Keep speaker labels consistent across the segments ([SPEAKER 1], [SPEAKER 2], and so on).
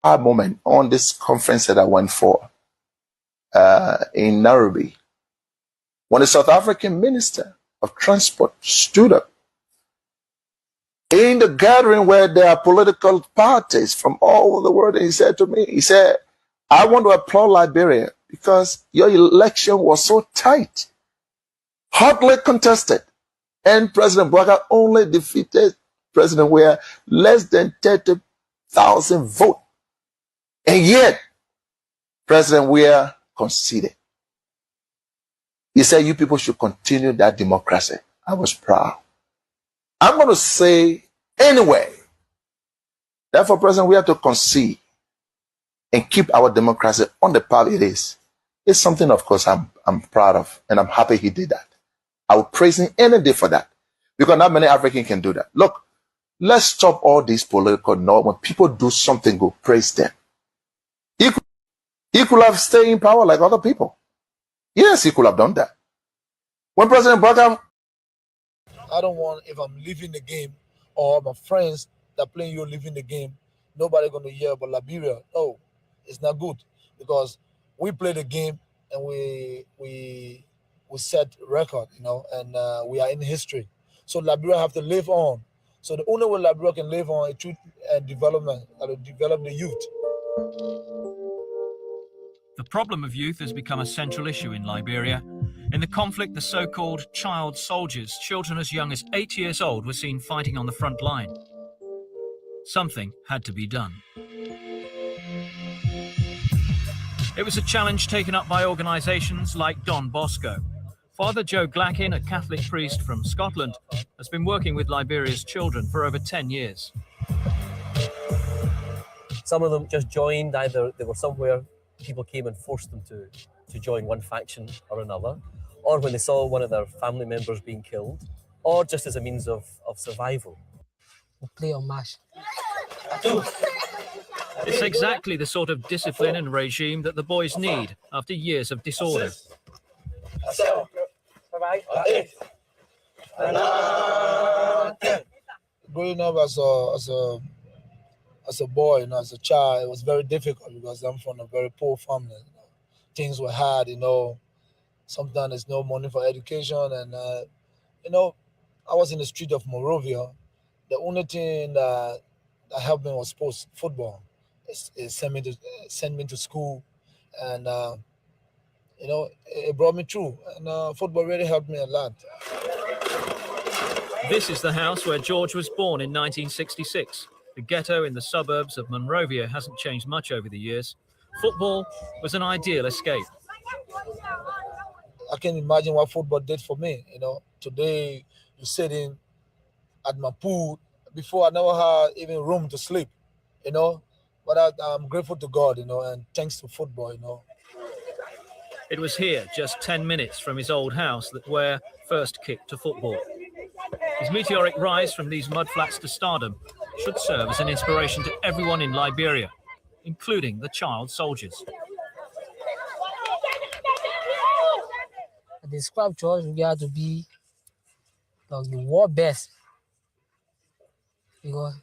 [SPEAKER 1] moment on this conference that I went for in Nairobi, when the South African Minister of Transport stood up in the gathering where there are political parties from all over the world, and he said to me, he said, I want to applaud Liberia because your election was so tight, hotly contested, and President Boakai only defeated President Weah less than 30,000 votes. And yet, President Weah conceded. He said, you people should continue that democracy. I was proud. I'm going to say anyway, therefore, President, we have to concede and keep our democracy on the path it is. It's something, of course, I'm proud of, and I'm happy he did that. I will praise him any day for that, because not many Africans can do that. Look, let's stop all these political noise. When people do something good, praise them. He could have stayed in power like other people. Yes, he could have done that. When President Boakai,
[SPEAKER 2] I don't want, if I'm leaving the game or my friends that playing you leaving the game, nobody going to hear about Liberia. No, it's not good, because we play the game and we set record, and we are in history. So Liberia have to live on. So the only way Liberia can live on is through development, develop the youth.
[SPEAKER 3] The problem of youth has become a central issue in Liberia. In the conflict, the so-called child soldiers, children as young as 8 years old, were seen fighting on the front line. Something had to be done. It was a challenge taken up by organisations like Don Bosco. Father Joe Glackin, a Catholic priest from Scotland, has been working with Liberia's children for over 10 years.
[SPEAKER 4] Some of them just joined, either they were somewhere, people came and forced them to join one faction or another, or when they saw one of their family members being killed, or just as a means of survival.
[SPEAKER 5] We play on mash.
[SPEAKER 3] It's exactly the sort of discipline and regime that the boys need after years of disorder.
[SPEAKER 2] Growing up as a boy, as a child, it was very difficult because I'm from a very poor family. Things were hard, Sometimes there's no money for education, and I was in the street of Monrovia. The only thing that helped me was sports, football. It sent me to school, and it brought me through. And football really helped me a lot.
[SPEAKER 3] This is the house where George was born in 1966. The ghetto in the suburbs of Monrovia hasn't changed much over the years. Football was an ideal escape.
[SPEAKER 2] I can imagine what football did for me. Today you're sitting at my pool. Before I never had even room to sleep, But I'm grateful to God, and thanks to football,
[SPEAKER 3] It was here, just 10 minutes from his old house, that Ware first kicked to football. His meteoric rise from these mudflats to stardom should serve as an inspiration to everyone in Liberia, including the child soldiers.
[SPEAKER 5] I describe George, we have to be the world best, because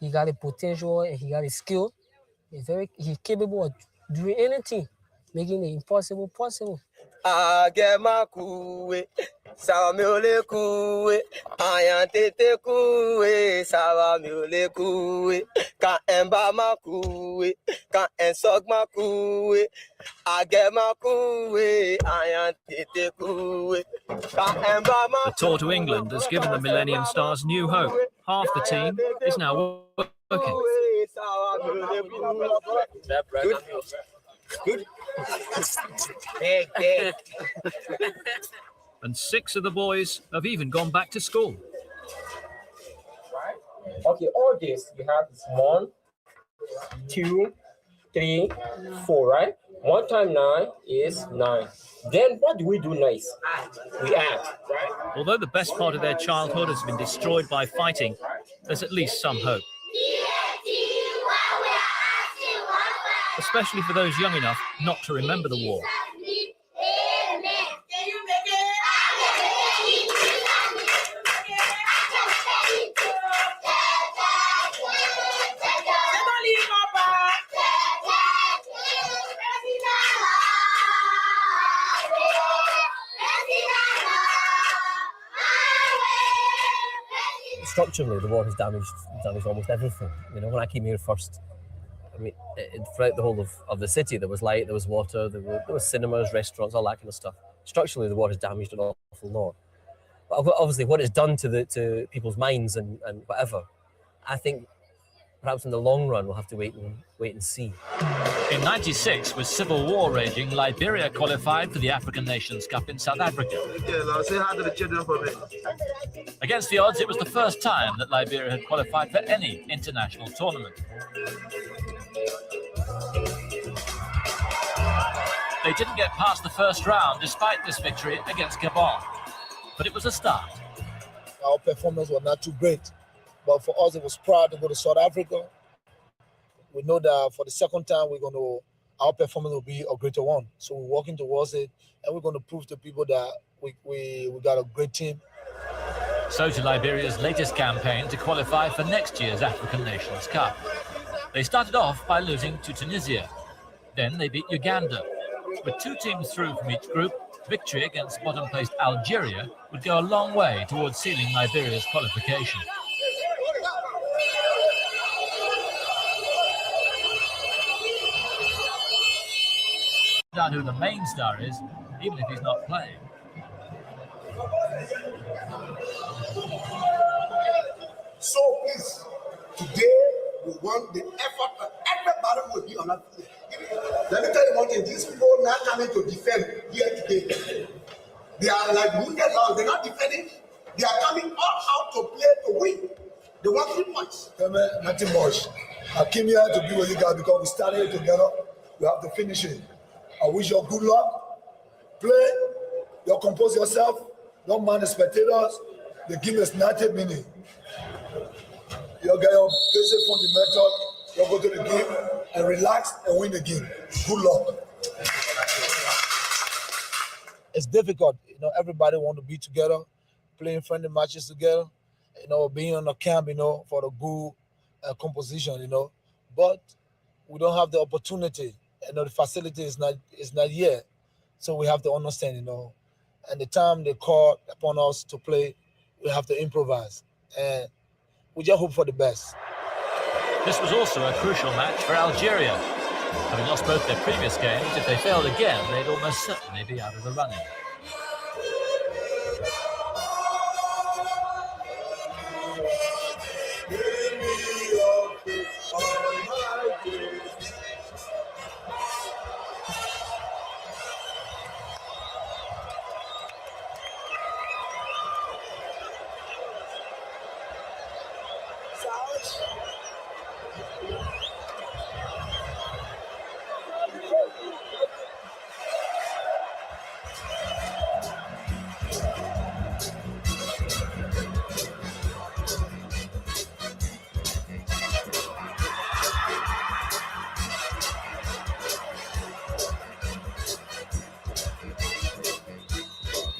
[SPEAKER 5] he got the potential and he got the skill. He's capable of doing anything, making the impossible possible.
[SPEAKER 6] Sawa miole kuwe, ayantete kuwe, sawa miole kuwe, ka emba makuwe, ka ensog makuwe, agema kuwe, ayantete kuwe, ka emba makuwe.
[SPEAKER 3] The tour to England has given the Millennium Stars new hope. Half the team is now working.
[SPEAKER 6] Good.
[SPEAKER 3] And 6 of the boys have even gone back to school.
[SPEAKER 6] Okay, all this you have is 1, 2, 3, 4, right? 1 times 9 is 9. Then what do we do next? We add, right?
[SPEAKER 3] Although the best part of their childhood has been destroyed by fighting, there's at least some hope. Especially for those young enough not to remember the war.
[SPEAKER 4] structurally, the war has damaged almost everything. You know, when I came here first, I mean, throughout the whole of the city, there was light, there was water, there was cinemas, restaurants, all that kind of stuff. Structurally, the war has damaged an awful lot. But obviously, what it's done to people's minds and whatever, I think perhaps in the long run we'll have to wait and see.
[SPEAKER 3] In '96, with civil war raging, Liberia qualified for the African Nations Cup in South Africa.
[SPEAKER 2] Say hi to the children for me.
[SPEAKER 3] Against the odds, it was the first time that Liberia had qualified for any international tournament. They didn't get past the first round despite this victory against Gabon, but it was a start.
[SPEAKER 2] Our performance was not too great, but for us it was proud to go to South Africa. We know that for the second time our performance will be a greater one. So we're working towards it, and we're going to prove to people that we got a great team.
[SPEAKER 3] So to Liberia's latest campaign to qualify for next year's African Nations Cup. They started off by losing to Tunisia. Then they beat Uganda. With 2 teams through from each group, victory against bottom-placed Algeria would go a long way towards sealing Liberia's qualification. Find out who the main star is, even if he's not playing.
[SPEAKER 7] So please, today we want the effort that everybody will be on that field. Let me tell you one thing, these people not coming to defend here today. They are like wounded dogs, they're not defending, they are coming all out to play to win. They want 3 points.
[SPEAKER 2] Nothing much. I came here to be with you guys because we started it together. We have to finish it. I wish you good luck. Play, you compose yourself, don't mind the spectators. The game is 90 minutes. You get your basic fundamental, you go to the game and relax and win the game. Good luck. It's difficult, everybody want to be together, playing friendly matches together, being on the camp, for the good composition, but we don't have the opportunity, the facility is not here. So we have to understand, and the time they call upon us to play, we have to improvise. And we just hope for the best.
[SPEAKER 3] This was also a crucial match for Algeria. Having lost both their previous games, if they failed again, they'd almost certainly be out of the running.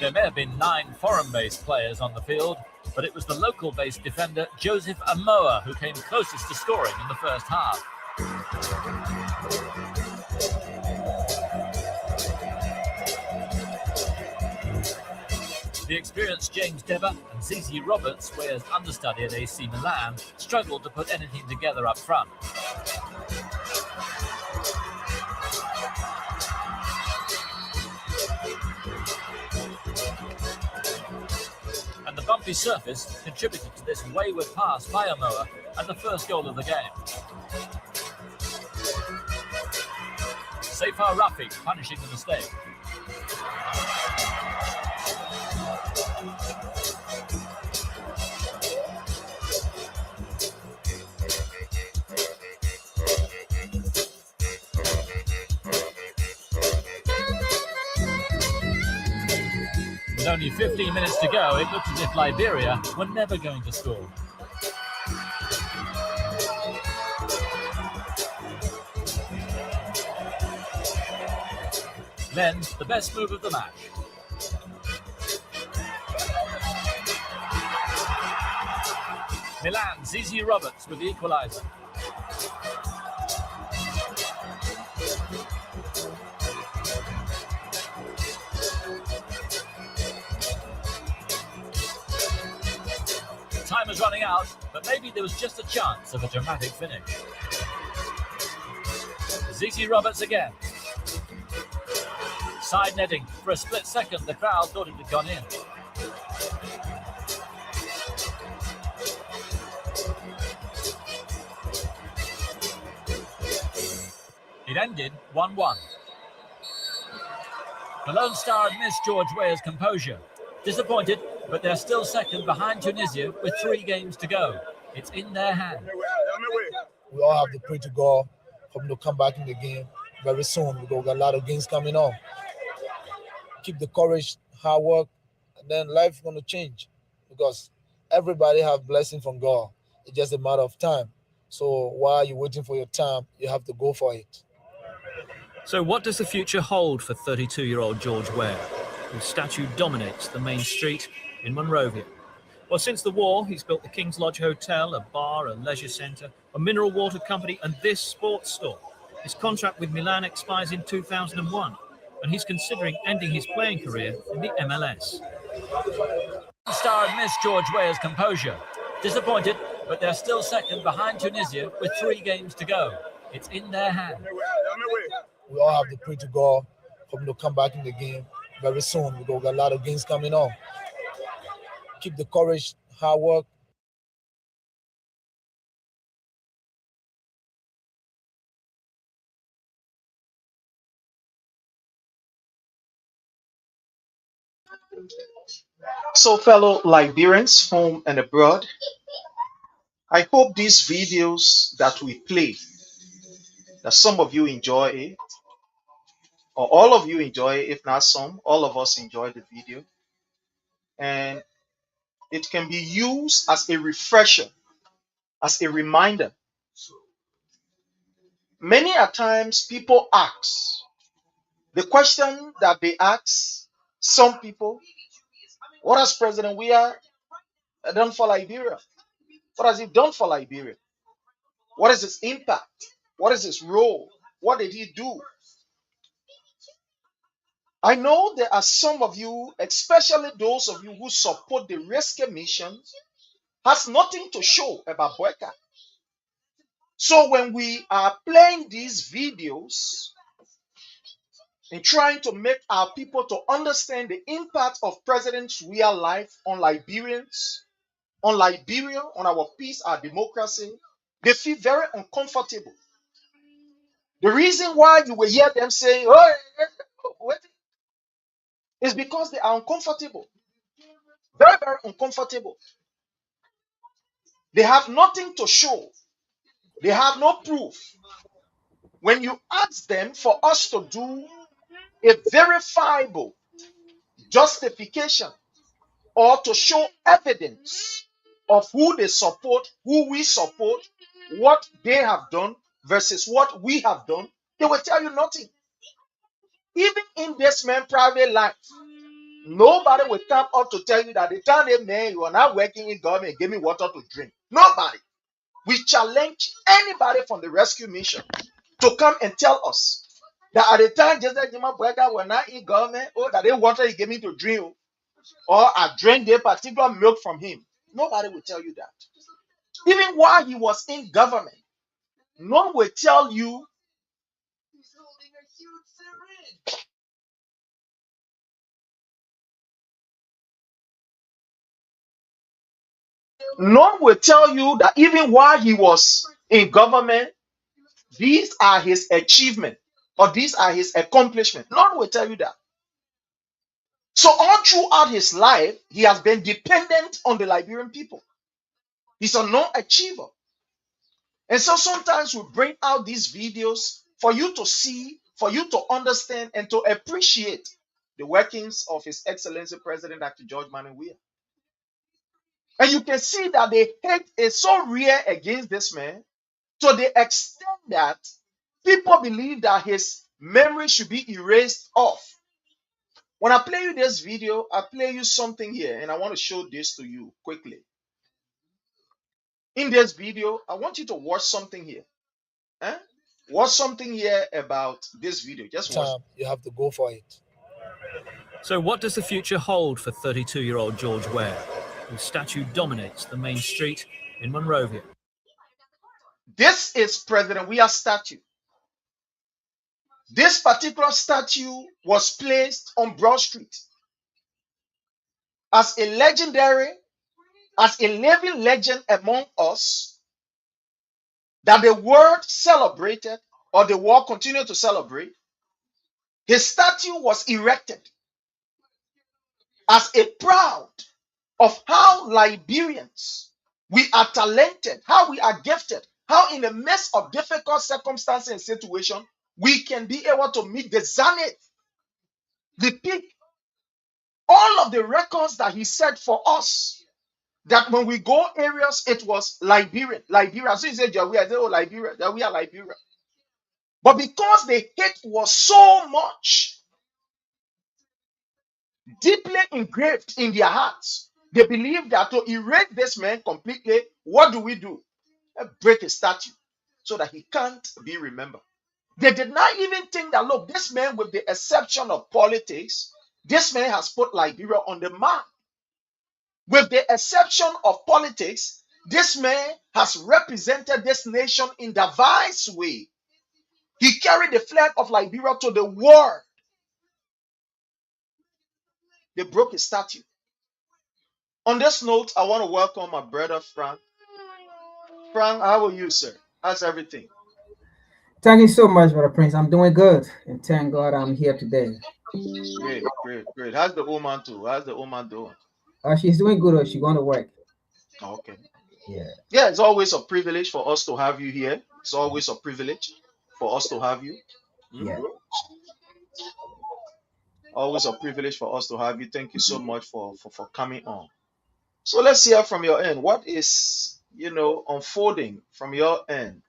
[SPEAKER 3] There may have been 9 foreign-based players on the field, but it was the local-based defender Joseph Amoa who came closest to scoring in the first half. The experienced James Debba and Zizi Roberts, where as understudy at AC Milan, struggled to put anything together up front. And the bumpy surface contributed to this wayward pass by Amoa and the first goal of the game. Seyfar Rafiq punishing the mistake. With only 15 minutes to go, it looked as if Liberia were never going to score. Then, the best move of the match. Milan, Zizi Roberts with the equaliser. Time was running out, but maybe there was just a chance of a dramatic finish. ZZ Roberts again. Side netting. For a split second, the crowd thought it had gone in. It ended 1-1. The Lone Star had missed George Weah's composure. Disappointed, but they're still second behind Tunisia with 3 games to go. It's in their hands.
[SPEAKER 2] We all have to pray to God for them to come back in the game very soon because we got a lot of games coming on. Keep the courage, hard work, and then life is going to change because everybody have blessing from God. It's just a matter of time. So while you're waiting for your time, you have to go for it.
[SPEAKER 3] So what does the future hold for 32-year-old George Weah, whose statue dominates the main street in Monrovia? Well, since the war, he's built the King's Lodge Hotel, a bar, a leisure centre, a mineral water company, and this sports store. His contract with Milan expires in 2001, and he's considering ending his playing career in the MLS. The Star had missed George Weah's composure. Disappointed, but they're still second behind Tunisia with 3 games to go. It's in their hands.
[SPEAKER 2] We all have to pray to God for them to come back in the game very soon because we got a lot of games coming on. Keep the courage, hard work.
[SPEAKER 8] So, fellow Liberians, home and abroad, I hope these videos that we play, that some of you enjoy it, or all of you enjoy it, if not some, all of us enjoy the video. And it can be used as a refresher, as a reminder. Many a times people ask, the question that they ask some people, what has President Weah done for Liberia? What has he done for Liberia? What is his impact? What is his role? What did he do? I know there are some of you, especially those of you who support the rescue mission, has nothing to show about Boakai. So when we are playing these videos and trying to make our people to understand the impact of President Weah's life on Liberians, on Liberia, on our peace, our democracy, they feel very uncomfortable. The reason why you will hear them saying, oh, wait, is because they are uncomfortable. Very, very uncomfortable. They have nothing to show. They have no proof. When you ask them for us to do a verifiable justification or to show evidence of who they support, who we support, what they have done versus what we have done, they will tell you nothing. Even in this man's private life, nobody will come up to tell you that the time they man, you are not working in government, give me water to drink. Nobody. We challenge anybody from the rescue mission to come and tell us that at the time just like Jima Boakai were not in government, or that they water he gave me to drink, or I drank the particular milk from him. Nobody will tell you that. Even while he was in government, none will tell you that even while he was in government, these are his achievements or these are his accomplishments. None will tell you that. So all throughout his life, he has been dependent on the Liberian people. He's a non-achiever. And so sometimes we bring out these videos for you to see, for you to understand, and to appreciate the workings of His Excellency President Dr. George Manneh Weah. And you can see that the hate is so real against this man to the extent that people believe that his memory should be erased off. When I play you this video, I play you something here, and I want to show this to you quickly. In this video, I want you to watch something here. Watch something here about this video. Just watch.
[SPEAKER 2] You have to go for it.
[SPEAKER 3] So what does the future hold for 32-year-old George Weah, His statue dominates the main street in Monrovia.
[SPEAKER 8] This is President Weah's statue. This particular statue was placed on Broad Street as a legendary, as a living legend among us that the world celebrated, or the world continued to celebrate. His statue was erected as a proud of how Liberians, we are talented, how we are gifted, how in the midst of difficult circumstances and situations, we can be able to meet the zenith, the peak, all of the records that he set for us. That when we go areas, it was Liberia. So he said, Jawi, I said, oh, Liberia, that we are Liberia. But because the hate was so much, deeply engraved in their hearts, they believe that to erase this man completely, what do? Break his statue so that he can't be remembered. They did not even think that, look, this man, with the exception of politics, this man has put Liberia on the map. With the exception of politics, this man has represented this nation in a diverse way. He carried the flag of Liberia to the world. They broke his statue. On this note, I want to welcome my brother Frank. Frank, how are you, sir? How's everything?
[SPEAKER 9] Thank you so much, Brother Prince. I'm doing good, and thank God I'm here today.
[SPEAKER 8] Great. How's the woman too? How's the woman doing?
[SPEAKER 9] She's doing good. She's going to work.
[SPEAKER 8] Okay.
[SPEAKER 9] Yeah,
[SPEAKER 8] it's always a privilege for us to have you here. It's always a privilege for us to have you.
[SPEAKER 9] Yeah.
[SPEAKER 8] Always a privilege for us to have you. Thank you so much for coming on. So let's hear from your end. What is, unfolding from your end?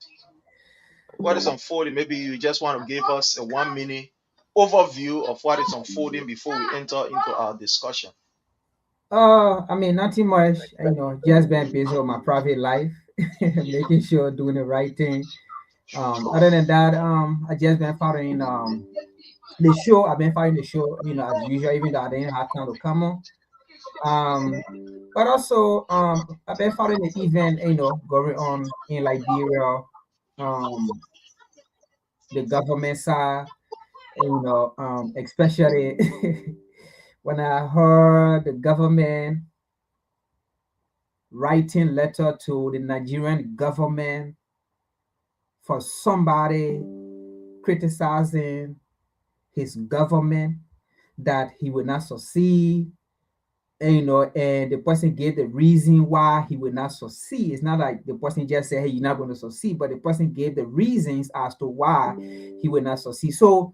[SPEAKER 8] What is unfolding? Maybe you just want to give us a 1 minute overview of what is unfolding before we enter into our discussion.
[SPEAKER 9] I mean, nothing much. Just being busy with my private life, making sure doing the right thing. Other than that, I just been following the show. I've been following the show, as usual, even though I didn't have time to come on. But also, I've been following the event, going on in Liberia. The government side, especially when I heard the government writing letter to the Nigerian government for somebody criticizing his government that he would not succeed, and the person gave the reason why he would not succeed. It's not like the person just said, hey, you're not going to succeed, but the person gave the reasons as to why he would not succeed. So,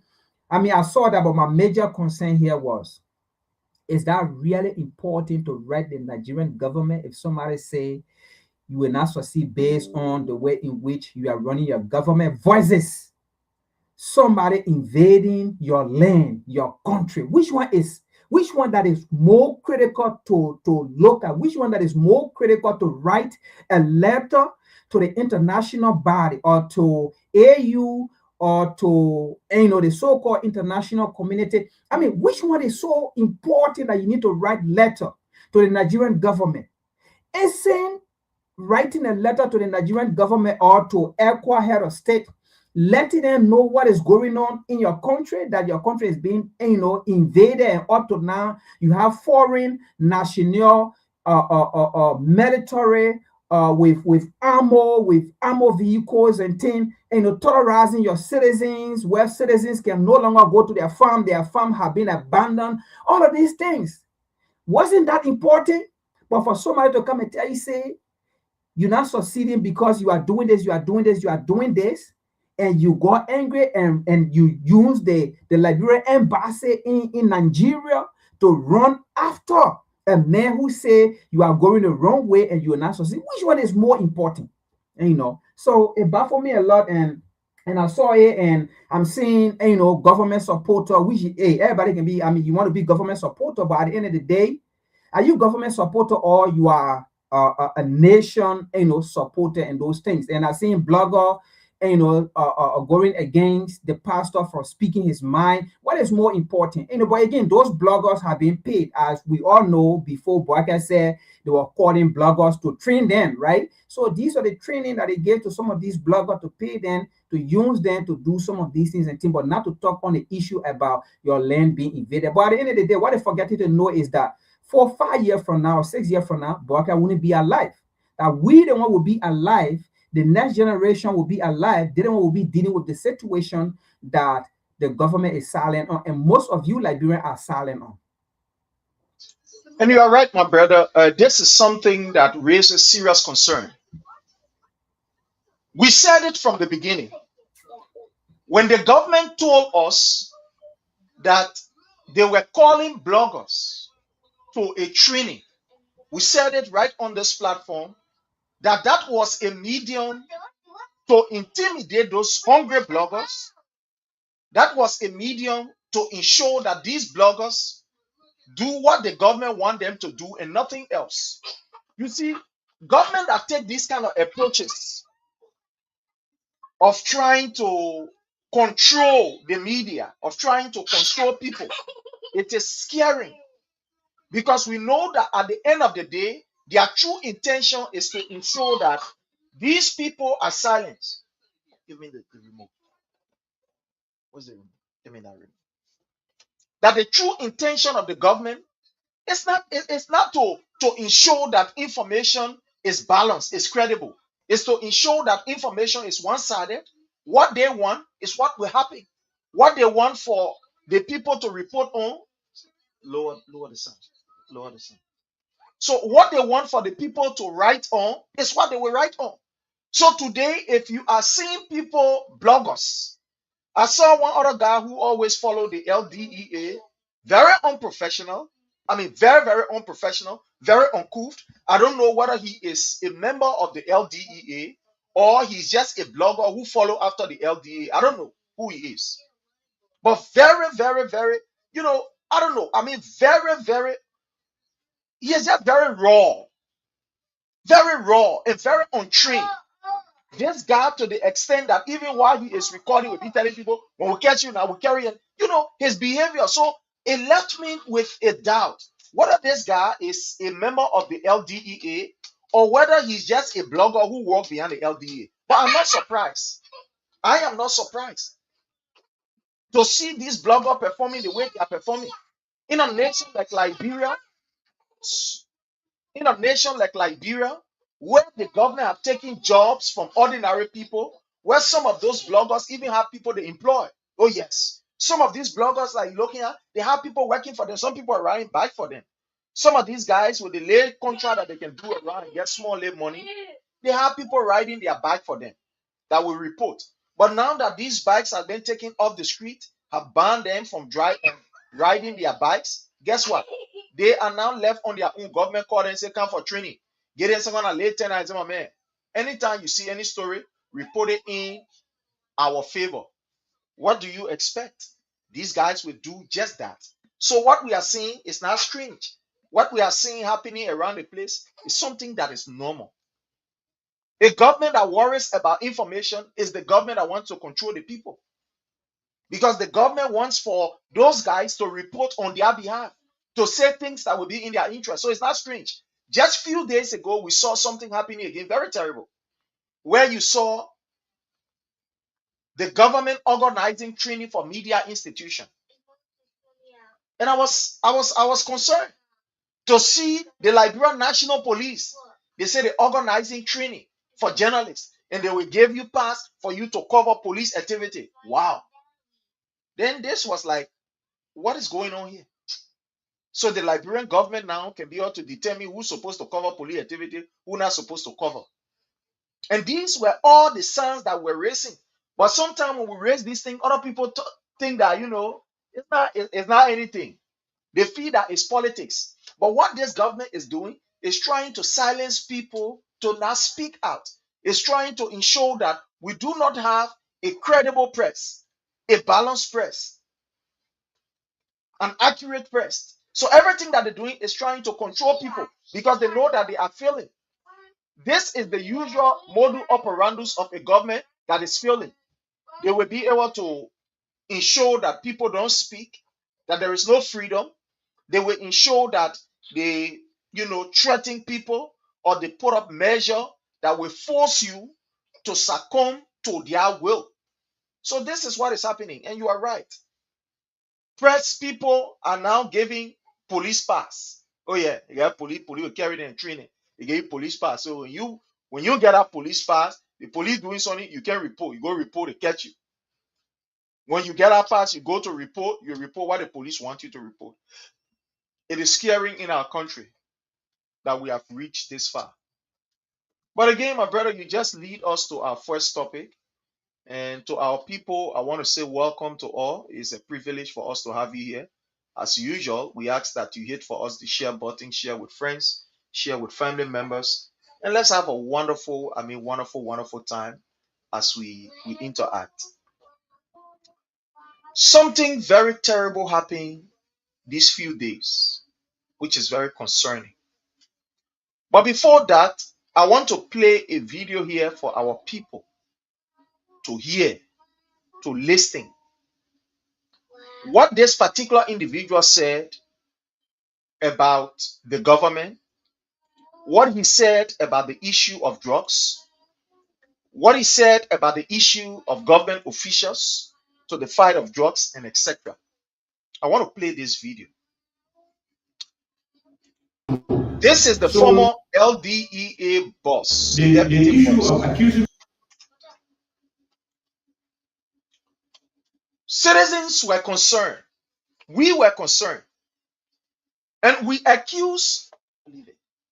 [SPEAKER 9] I mean, I saw that, but my major concern here was, is that really important to write the Nigerian government if somebody say you will not succeed based on the way in which you are running your government versus somebody invading your land, your country? Which one that is more critical to look at? Which one that is more critical to write a letter to the international body or to AU or to the so-called international community? I mean, which one is so important that you need to write letter to the Nigerian government? Isn't writing a letter to the Nigerian government or to ECWA head of state, letting them know what is going on in your country, that your country is being, invaded, and up to now you have foreign national military with armor vehicles and things, terrorizing your citizens, where citizens can no longer go to their farm have been abandoned, all of these things. Wasn't that important? But for somebody to come and tell you, say, you're not succeeding because you are doing this, and you got angry and you use the Liberian embassy in Nigeria to run after a man who say you are going the wrong way and you are not succeeding. Which one is more important? So it baffled me a lot, and I saw it, and I'm seeing government supporter, which everybody can be. I mean, you want to be government supporter, but at the end of the day, are you government supporter or you are a nation supporter and those things? And I've seen blogger going against the pastor for speaking his mind. What is more important? But again, those bloggers have been paid, as we all know. Before, Boakai said they were calling bloggers to train them, right? So these are the training that they gave to some of these bloggers to pay them to use them to do some of these things and things, but not to talk on the issue about your land being invaded. But at the end of the day, what they forget to know is that 4 or 5 years from now, 6 years from now, Boakai wouldn't be alive. That we the one will be alive, the next generation will be alive, they the one will be dealing with the situation that the government is silent on, and most of you Liberians are silent on.
[SPEAKER 8] And you are right, my brother. This is something that raises serious concern. We said it from the beginning. When the government told us that they were calling bloggers to a training, we said it right on this platform that that was a medium to intimidate those hungry bloggers. That was a medium to ensure that these bloggers do what the government want them to do and nothing else. You see, government that take these kind of approaches of trying to control the media, of trying to control people, it is scary, because we know that at the end of the day, their true intention is to ensure that these people are silenced. Give me the remote. What's the remote? Give me that remote. That the true intention of the government is not to ensure that information is balanced, is credible. It's to ensure that information is one-sided. What they want is what will happen. What they want for the people to report on, lower the sound, lower the sound. So what they want for the people to write on is what they will write on. So today, if you are seeing people, bloggers, I saw one other guy who always followed the LDEA, very unprofessional. I mean, very, very unprofessional, very uncouth. I don't know whether he is a member of the LDEA or he's just a blogger who follow after the LDEA. I don't know who he is. But very, very, very, I don't know. I mean, very, very, he is just very raw and very untrained. This guy, to the extent that even while he is recording, we'll be telling people, when we catch you now, we'll carry him. His behavior. So it left me with a doubt whether this guy is a member of the LDEA or whether he's just a blogger who works behind the LDEA. But I'm not surprised. I am not surprised to see these bloggers performing the way they are performing in a nation like Liberia. In a nation like Liberia, where the government have taken jobs from ordinary people, where some of those bloggers even have people they employ. Oh yes, some of these bloggers that you're looking at, they have people working for them. Some people are riding bike for them. Some of these guys with the lay contract that they can do around and get small lay money, they have people riding their bike for them that will report. But now that these bikes have been taken off the street, have banned them from riding their bikes, guess what? They are now left on their own. Government call them and say, come for training. Get in someone at late 10 hours, my man. Anytime you see any story, report it in our favor. What do you expect? These guys will do just that. So what we are seeing is not strange. What we are seeing happening around the place is something that is normal. A government that worries about information is the government that wants to control the people. Because the government wants for those guys to report on their behalf, to say things that will be in their interest. So it's not strange. Just a few days ago, we saw something happening again, very terrible, where you saw the government organizing training for media institution. And I was concerned to see the Liberian National Police. They say they're organizing training for journalists, and they will give you pass for you to cover police activity. Wow. Then this was like, what is going on here? So the Liberian government now can be able to determine who's supposed to cover police activity, who's not supposed to cover. And these were all the signs that we're raising. But sometimes when we raise these things, other people think that, it's not anything. They feel that it's politics. But what this government is doing is trying to silence people to not speak out. It's trying to ensure that we do not have a credible press, a balanced press, an accurate press. So everything that they're doing is trying to control people because they know that they are failing. This is the usual modus operandi of a government that is failing. They will be able to ensure that people don't speak, that there is no freedom. They will ensure that they, threaten people, or they put up measure that will force you to succumb to their will. So this is what is happening, and you are right. Press people are now giving police pass. Oh yeah, you got police will carry them in training. They give you police pass. So when you get a police pass, the police doing something, you can report. You go report, they catch you. When you get a pass, you go to report, you report what the police want you to report. It is scaring in our country that we have reached this far. But again, my brother, you just lead us to our first topic. And to our people, I want to say welcome to all. It's a privilege for us to have you here. As usual, we ask that you hit for us the share button, share with friends, share with family members, and let's have a wonderful, wonderful time as we interact. Something very terrible happened these few days, which is very concerning. But before that, I want to play a video here for our people to hear, to listen. What this particular individual said about the government, what he said about the issue of drugs, what he said about the issue of government officials to the fight of drugs, and etc. I want to play this video. This is the former LDEA boss, the deputy
[SPEAKER 10] issue
[SPEAKER 8] boss.
[SPEAKER 10] of accusing
[SPEAKER 8] Citizens were concerned. We were concerned. And we accuse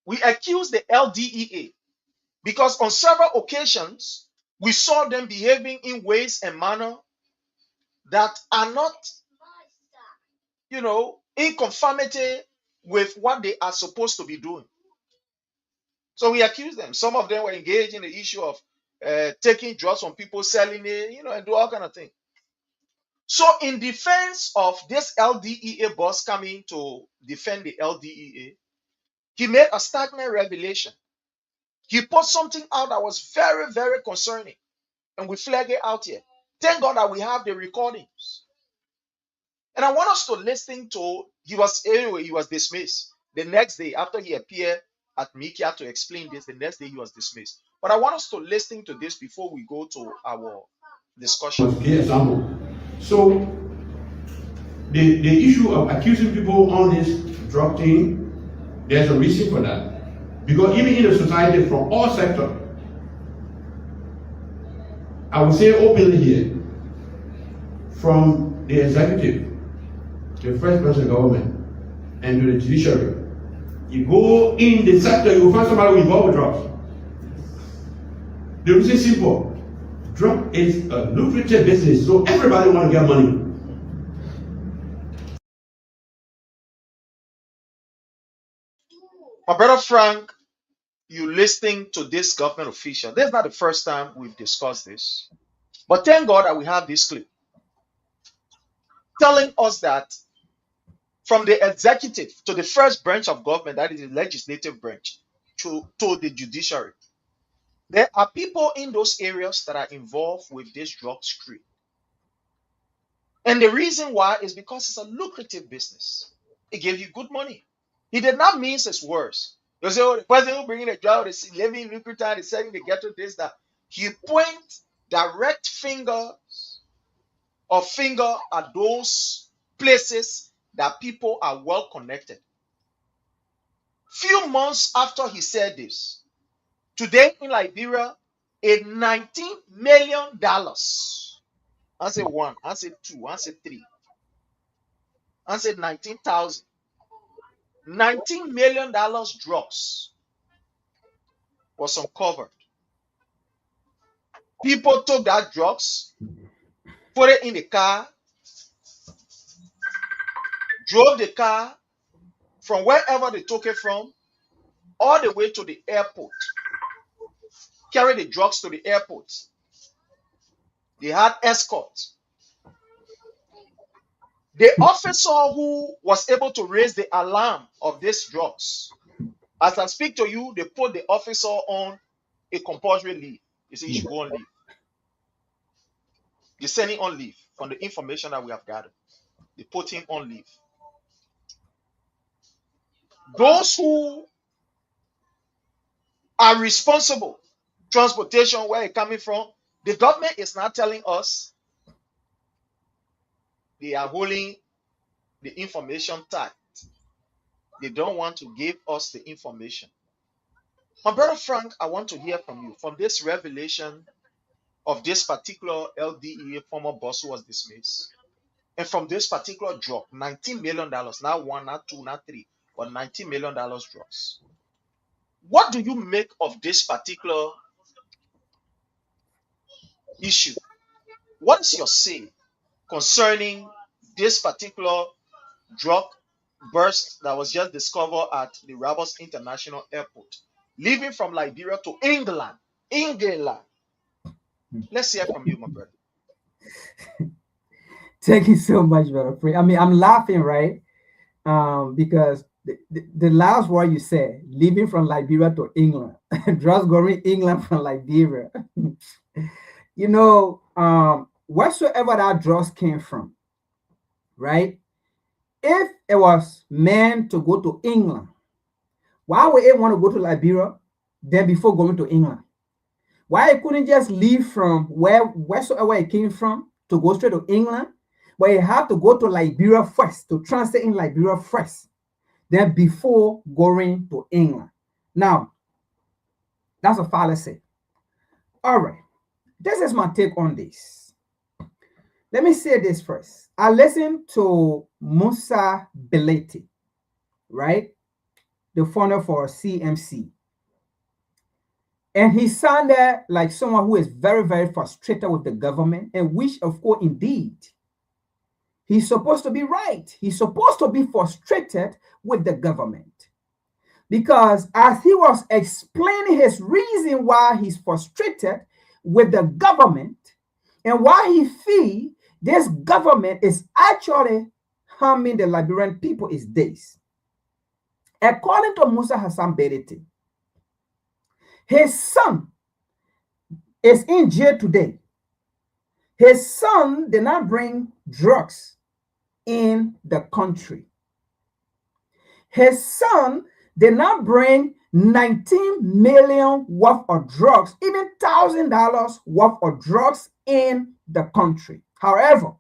[SPEAKER 8] the LDEA because on several occasions we saw them behaving in ways and manner that are not, in conformity with what they are supposed to be doing. So we accuse them. Some of them were engaged in the issue of taking drugs from people, selling it, and do all kind of things. So in defense of this LDEA boss coming to defend the LDEA, he made a staggering revelation. He put something out that was very, very concerning, and we flag it out here. Thank God that we have the recordings. And I want us to listen to, he was dismissed. The next day, after he appeared at Mikia to explain this, the next day he was dismissed. But I want us to listen to this before we go to our discussion.
[SPEAKER 10] was a clear example. So the issue of accusing people on this drug thing, there's a reason for that. Because even in the society from all sectors, I would say openly here, from the executive, the first person government, and to the judiciary, you go in the sector, you will find somebody involved with drugs. The reason is simple. Drug is a lucrative business, so everybody want to get money.
[SPEAKER 8] My brother Frank, you listening to this government official. This is not the first time we've discussed this. But thank God that we have this clip telling us that from the executive to the first branch of government, that is the legislative branch, to the judiciary, there are people in those areas that are involved with this drug trade. And the reason why is because it's a lucrative business. It gives you good money. He did not mince his words. You say, oh, the person who bringing a drug is living lucrative, is selling the ghetto, this, that. He point direct finger at those places that people are well connected. Few months after he said this, today in Liberia, a $19 million, I say one, I say two, I say three, I say 19,000, $19 million drugs was uncovered. People took that drugs, put it in the car, drove the car from wherever they took it from, all the way to the airport, carried the drugs to the airport. They had escort. The officer who was able to raise the alarm of these drugs, as I speak to you, they put the officer on a compulsory leave. They say you should go on leave. They send him on leave from the information that we have gathered. They put him on leave. Those who are responsible, transportation, where it's coming from, the government is not telling us they are holding the information tight. They don't want to give us the information. My brother Frank, I want to hear from you from this revelation of this particular LDEA former boss who was dismissed. And from this particular drug, $19 million, not one, not two, not three, but $19 million drugs. What do you make of this particular issue? What is your say concerning this particular drug burst that was just discovered at the Rabos International Airport, leaving from Liberia to England? England. Let's hear from you, my brother.
[SPEAKER 9] Thank you so much, brother. I mean, I'm laughing, right? Because the last word you said, leaving from Liberia to England, drugs going England from Liberia. You know, wheresoever that drugs came from, right? If it was meant to go to England, why would it want to go to Liberia then before going to England? Why it couldn't just leave from wheresoever it came from to go straight to England, but it had to go to Liberia first, to transit in Liberia first, then before going to England? Now, that's a fallacy. All right, this is my take on this. Let me say this first. I listened to Musa Beleti, right? The founder for CMC. And he sounded like someone who is very, very frustrated with the government, and which, of course, indeed, he's supposed to be right. He's supposed to be frustrated with the government. Because as he was explaining his reason why he's frustrated with the government and why he feels this government is actually harming the Liberian people is this. According to Musa Hassan Berete, his son is in jail today. His son did not bring drugs in the country. His son did not bring 19 million worth of drugs, even $1,000 worth of drugs in the country. However,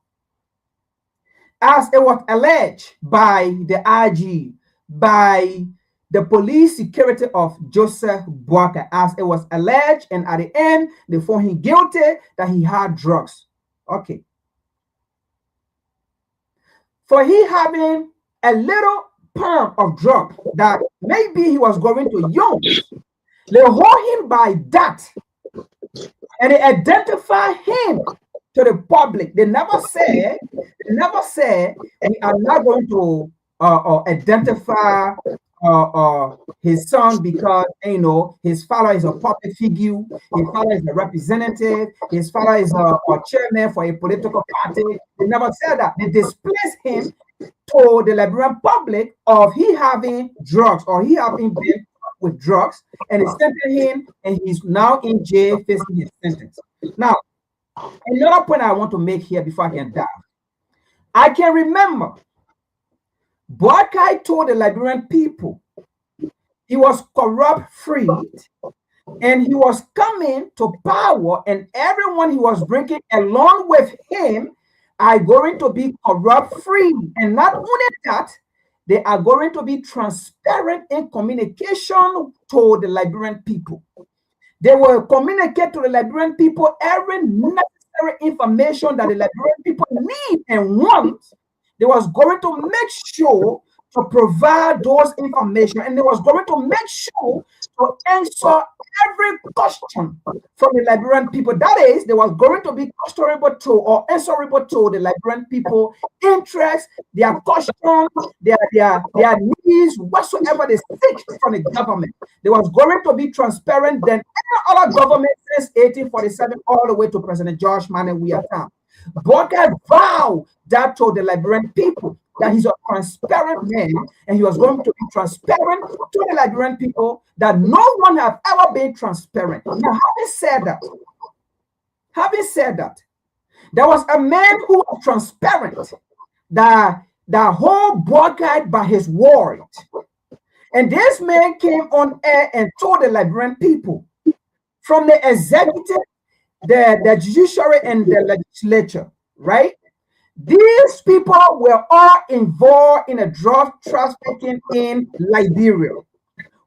[SPEAKER 9] as it was alleged by the IG, by the police security of Joseph Boakai, as it was alleged, and at the end, they found him guilty that he had drugs. Okay. For he having a little pound of drug that maybe he was going to use, they hold him by that, and they identify him to the public. They never say we are not going to identify his son because his father is a public figure, his father is a representative, his father is a chairman for a political party. They never said that. They displaced him to the Liberian public of he having drugs or he having been with drugs, and they sentenced him, and he's now in jail facing his sentence. Now, another point I want to make here before I can die. I can remember Boakai told the Liberian people he was corrupt free, and he was coming to power, and everyone he was bringing along with him are going to be corrupt free. And not only that, they are going to be transparent in communication to the Liberian people. They will communicate to the Liberian people every necessary information that the Liberian people need and want. They was going to make sure to provide those information, and they was going to make sure to answer every question from the Liberian people. That is, they was going to be questionable to or answerable to the Liberian people interests, their questions, their needs, whatsoever they seek from the government. They was going to be transparent than any other government since 1847 all the way to President George Manneh time. Boakai vowed that to the Liberian people, that he's a transparent man, and he was going to be transparent to the Liberian people that no one have ever been transparent. Now, having said that, There was a man who was transparent, that the whole Boakai by his word. And this man came on air and told the Liberian people, from the executive, the judiciary, and the legislature, right? These people were all involved in a drug trafficking in Liberia.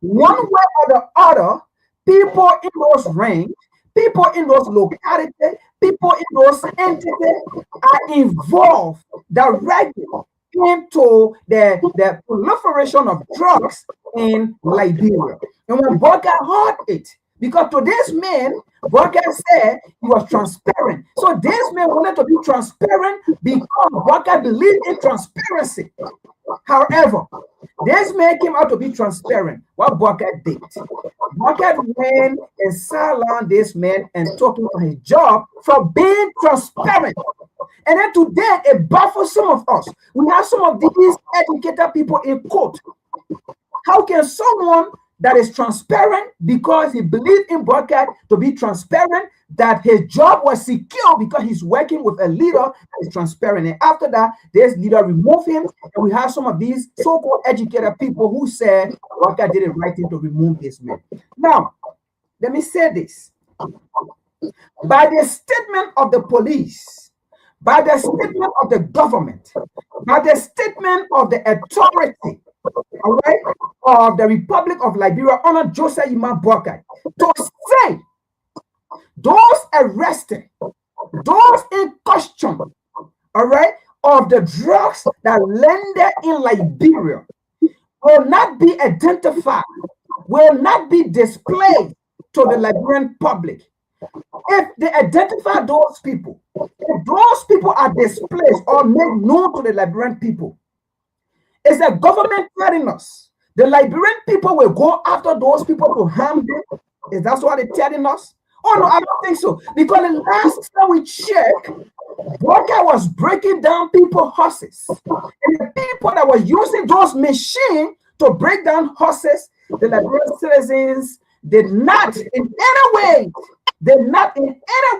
[SPEAKER 9] One way or the other, people in those ranks, people in those localities, people in those entities are involved directly into the proliferation of drugs in Liberia. And when Boakai heard it, because to this man, Boakai said he was transparent. So this man wanted to be transparent because Boakai believed in transparency. However, this man came out to be transparent. What Boakai did, Boakai went and sat around this man and took him on his job for being transparent. And then today, it baffles some of us. We have some of these educated people in court. How can someone that is transparent because he believed in Boakai to be transparent, that his job was secure because he's working with a leader that is transparent, and after that, this leader removed him, and we have some of these so-called educated people who said Boakai did the right thing to remove this man. Now, let me say this. By the statement of the police, by the statement of the government, by the statement of the authority, all right, of the Republic of Liberia under Joseph Yima Boakai, to say those arrested, those in question, all right, of the drugs that landed in Liberia will not be identified, will not be displayed to the Liberian public. If they identify those people, if those people are displaced or made known to the Liberian people, it's the government telling us the Liberian people will go after those people to harm them. Is that what they're telling us? Oh no, I don't think so. Because the last time we checked, Boakai was breaking down people's horses. And the people that were using those machines to break down horses, the Liberian citizens did not in any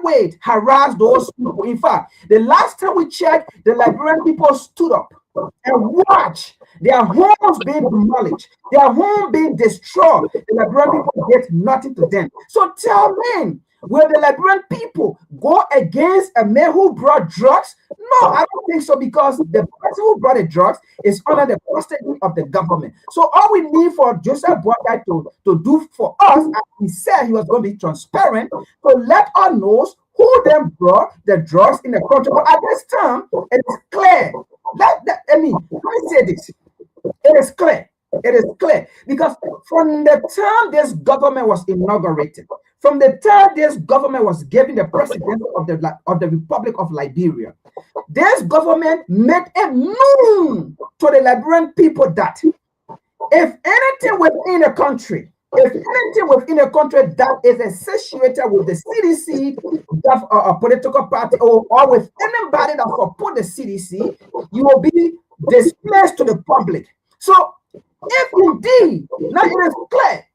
[SPEAKER 9] way harass those people. In fact, the last time we checked, the Liberian people stood up and watched their homes being demolished, their home being destroyed. The Liberian people get nothing to them. So tell me, will the Liberian people go against a man who brought drugs? No, I don't think so, because the person who brought the drugs is under the custody of the government. So all we need for Joseph Boakai to do for us, as he said he was going to be transparent, to let us know who then brought the drugs in the country. But at this time, it is clear. Let me say this. It is clear. It is clear. Because from the time this government was inaugurated, from the time this government was given the presidency of the Republic of Liberia, this government made it known to the Liberian people that if anything within a country, that is associated with the CDC, a political party, or with anybody that support the CDC, you will be displaced to the public. So, if indeed, now it is clear,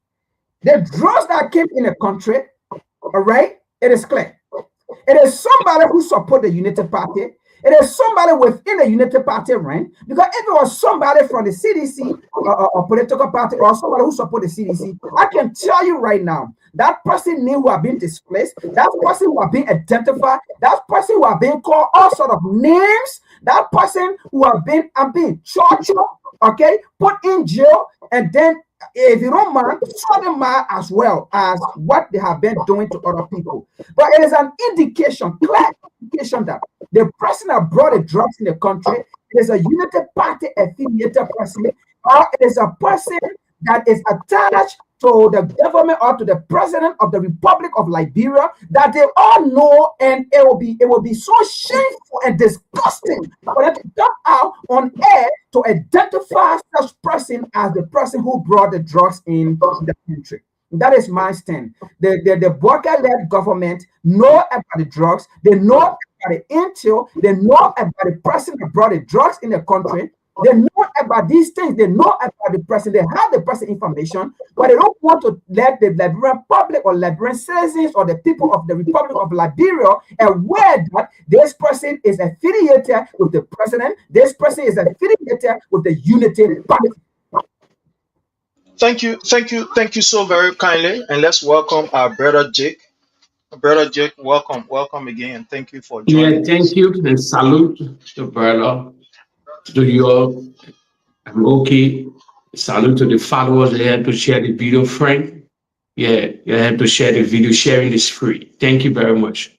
[SPEAKER 9] the drugs that came in the country, all right, it is clear. It is somebody who support the United Party. It is somebody within the United Party rank, because if it was somebody from the CDC, or political party, or somebody who support the CDC, I can tell you right now, that person name who have been displaced, that person who have been identified, that person who have been called all sort of names, that person who have been charged, okay, put in jail, and then if you don't mind, throw them out as well as what they have been doing to other people. But it is an indication, clear indication, that the person that brought the drugs in the country is a United Party affiliated person, or it is a person that is attached to the government or to the president of the Republic of Liberia, that they all know, and it will be so shameful and disgusting for them to come out on air to identify such person as the person who brought the drugs in the country. That is my stand. The Boakai-led government know about the drugs. They know about the intel. They know about the person that brought the drugs in the country. They know about these things. They know about the person. They have the person information, but they don't want to let the Liberian public or Liberian citizens or the people of the Republic of Liberia aware that this person is affiliated with the president. This person is affiliated with the Unity Party.
[SPEAKER 8] Thank you so very kindly. And let's welcome our brother Jake. Brother Jake, welcome again. Thank you for
[SPEAKER 10] Yeah,
[SPEAKER 8] joining
[SPEAKER 10] thank
[SPEAKER 8] us.
[SPEAKER 10] you and salute to brother, to your, I'm okay. Salute to the followers that have to share the video, friend. Yeah, you have to share the video. Sharing is free. Thank you very much.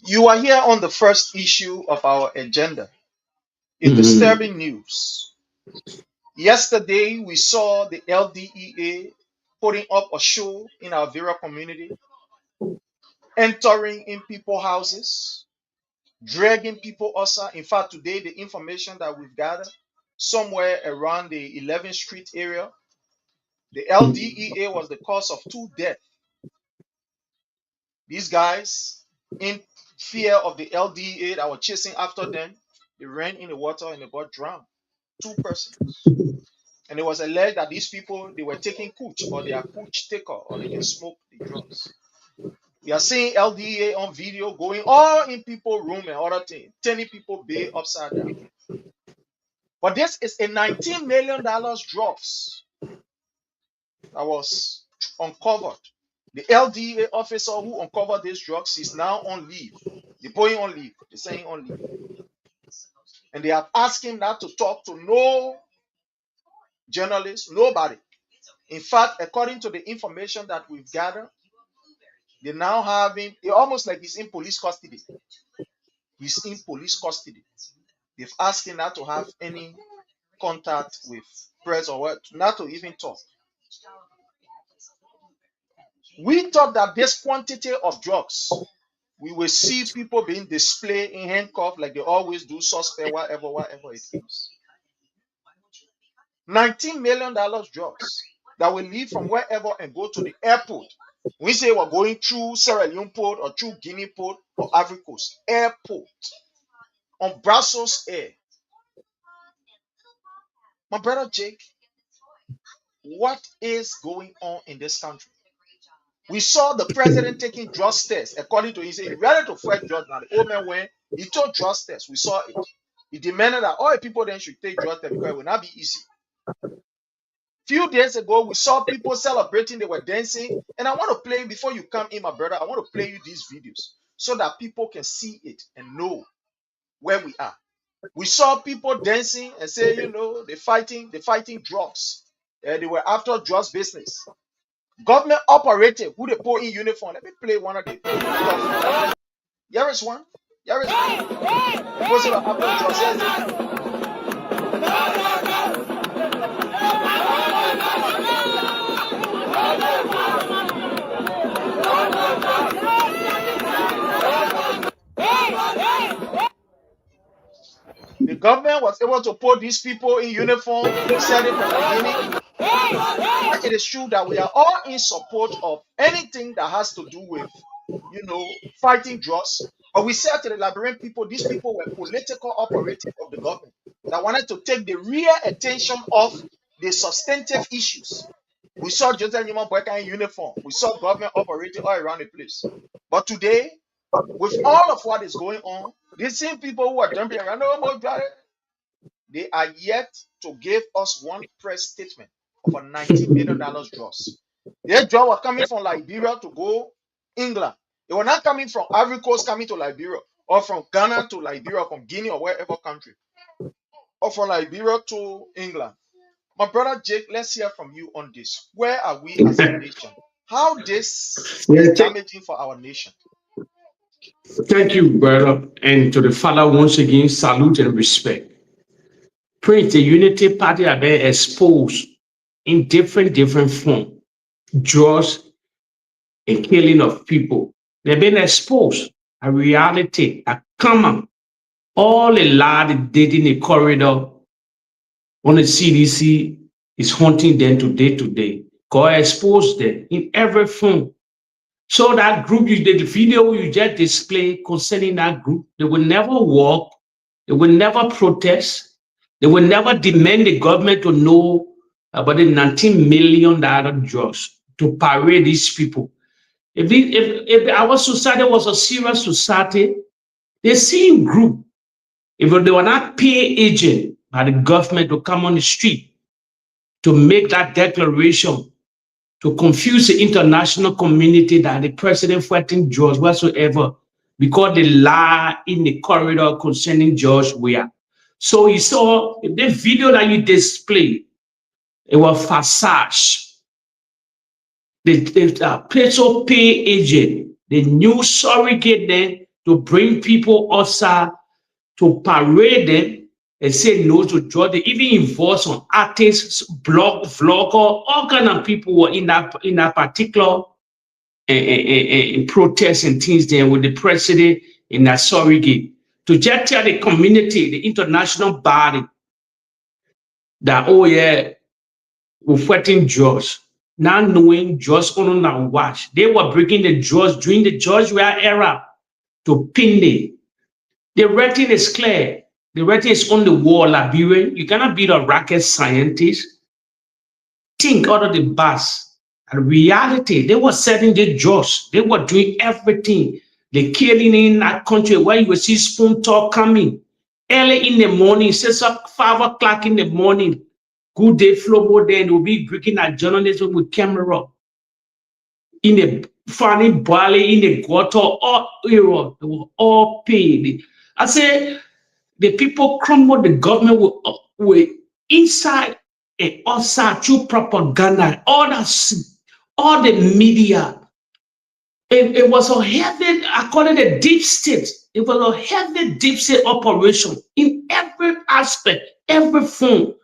[SPEAKER 8] You are here on the first issue of our agenda. A
[SPEAKER 10] Mhm.
[SPEAKER 8] disturbing news. Yesterday, we saw the LDEA putting up a show in our Vera community, entering in people's houses, dragging people outside. In fact, today, the information that we've gathered, somewhere around the 11th Street area, the LDEA was the cause of 2 deaths. These guys, in fear of the LDEA that were chasing after them, they ran in the water and they got drowned. 2 persons. And it was alleged that these people, they were taking cooch, or they are cooch taker, or they can smoke the drugs. We are seeing LDA on video going all in people room and other things, turning people bay upside down. But this is a $19 million drugs that was uncovered. The LDA officer who uncovered these drugs is now on leave. They're going on leave. They're saying on leave. And they have asked him not to talk to no journalist, nobody. In fact, according to the information that we've gathered, they now have him, almost like he's in police custody. He's in police custody. They've asked him not to have any contact with press or what, not to even talk. We thought that this quantity of drugs, we will see people being displayed in handcuffs like they always do, suspect, whatever it is. $19 million drugs that will leave from wherever and go to the airport. We say we're going through Sierra Leone port or through Guinea port or Ivory Coast airport on Brussels Air. My brother Jake, what is going on in this country? We saw the president taking drug tests. According to him, he said he ready to fight drugs now. The old man went, he took drug tests. We saw it. He demanded that all the people then should take drug tests because it will not be easy. Few days ago, we saw people celebrating, they were dancing. And I want to play, before you come in, my brother, I want to play you these videos so that people can see it and know where we are. We saw people dancing and say, they're fighting drugs. They were after drugs business. Government operative who they put in uniform. Let me play one of the stuff. Here is one. Here is one. Because they were after drugs. Here's it. The government was able to put these people in uniform, said it from the beginning. It is true that we are all in support of anything that has to do with, fighting drugs. But we said to the Liberian people, these people were political operatives of the government that wanted to take the real attention of the substantive issues. We saw Joseph Newman Boakai in uniform. We saw government operating all around the place. But today, with all of what is going on, these same people who are jumping around, they are yet to give us one press statement of a $19 million drugs. Their drug was coming from Liberia to go England. They were not coming from Ivory Coast coming to Liberia, or from Ghana to Liberia, from Guinea or wherever country, or from Liberia to England. My brother Jake, let's hear from you on this. Where are we as a nation? How this is
[SPEAKER 10] Yeah,
[SPEAKER 8] damaging for our nation?
[SPEAKER 10] thank you, brother. And to the father, once again, salute and respect. Prince, the Unity Party have been exposed in different form, drugs and killing of people. They've been exposed. A reality, a common. All the lie they did in the corridor on the CDC is haunting them today. God exposed them in every form. So that group, you did the video you just displayed concerning that group, they will never walk They will never protest. They will never demand the government to know about the $19 million drugs to parade these people. If our society was a serious society, the same group, if they were not pay agent by the government to come on the street to make that declaration, to confuse the international community that the president fighting George whatsoever, because they lie in the corridor concerning George Weah. So you saw the video that you display, it was facade. The peso pay agent, the new surrogate then to bring people outside to parade them and say no to George. They even involve some artists, vlogger, all kind of people were in that particular protest and things there with the president in that surrogate to just tell the community, the international body, that oh yeah, we're fighting George. Not knowing George on and watch. They were breaking the George during the George Weah era to pin them. The writing is clear. The writing is on the wall, Liberian. You cannot be a rocket scientist. Think out of the box. In reality, they were setting the jobs. They were doing everything. They killing in that country where you will see spoon talk coming. Early in the morning, 6 o'clock, 5 o'clock in the morning. Good day, Flobo, then will be breaking at journalism with camera. In the funny valley, in the gutter, all era, they were all paid. I say the people crumble the government with inside and outside through propaganda, all the media. It was a heavy, I call it a deep state. It was a heavy deep state operation in every aspect, every form.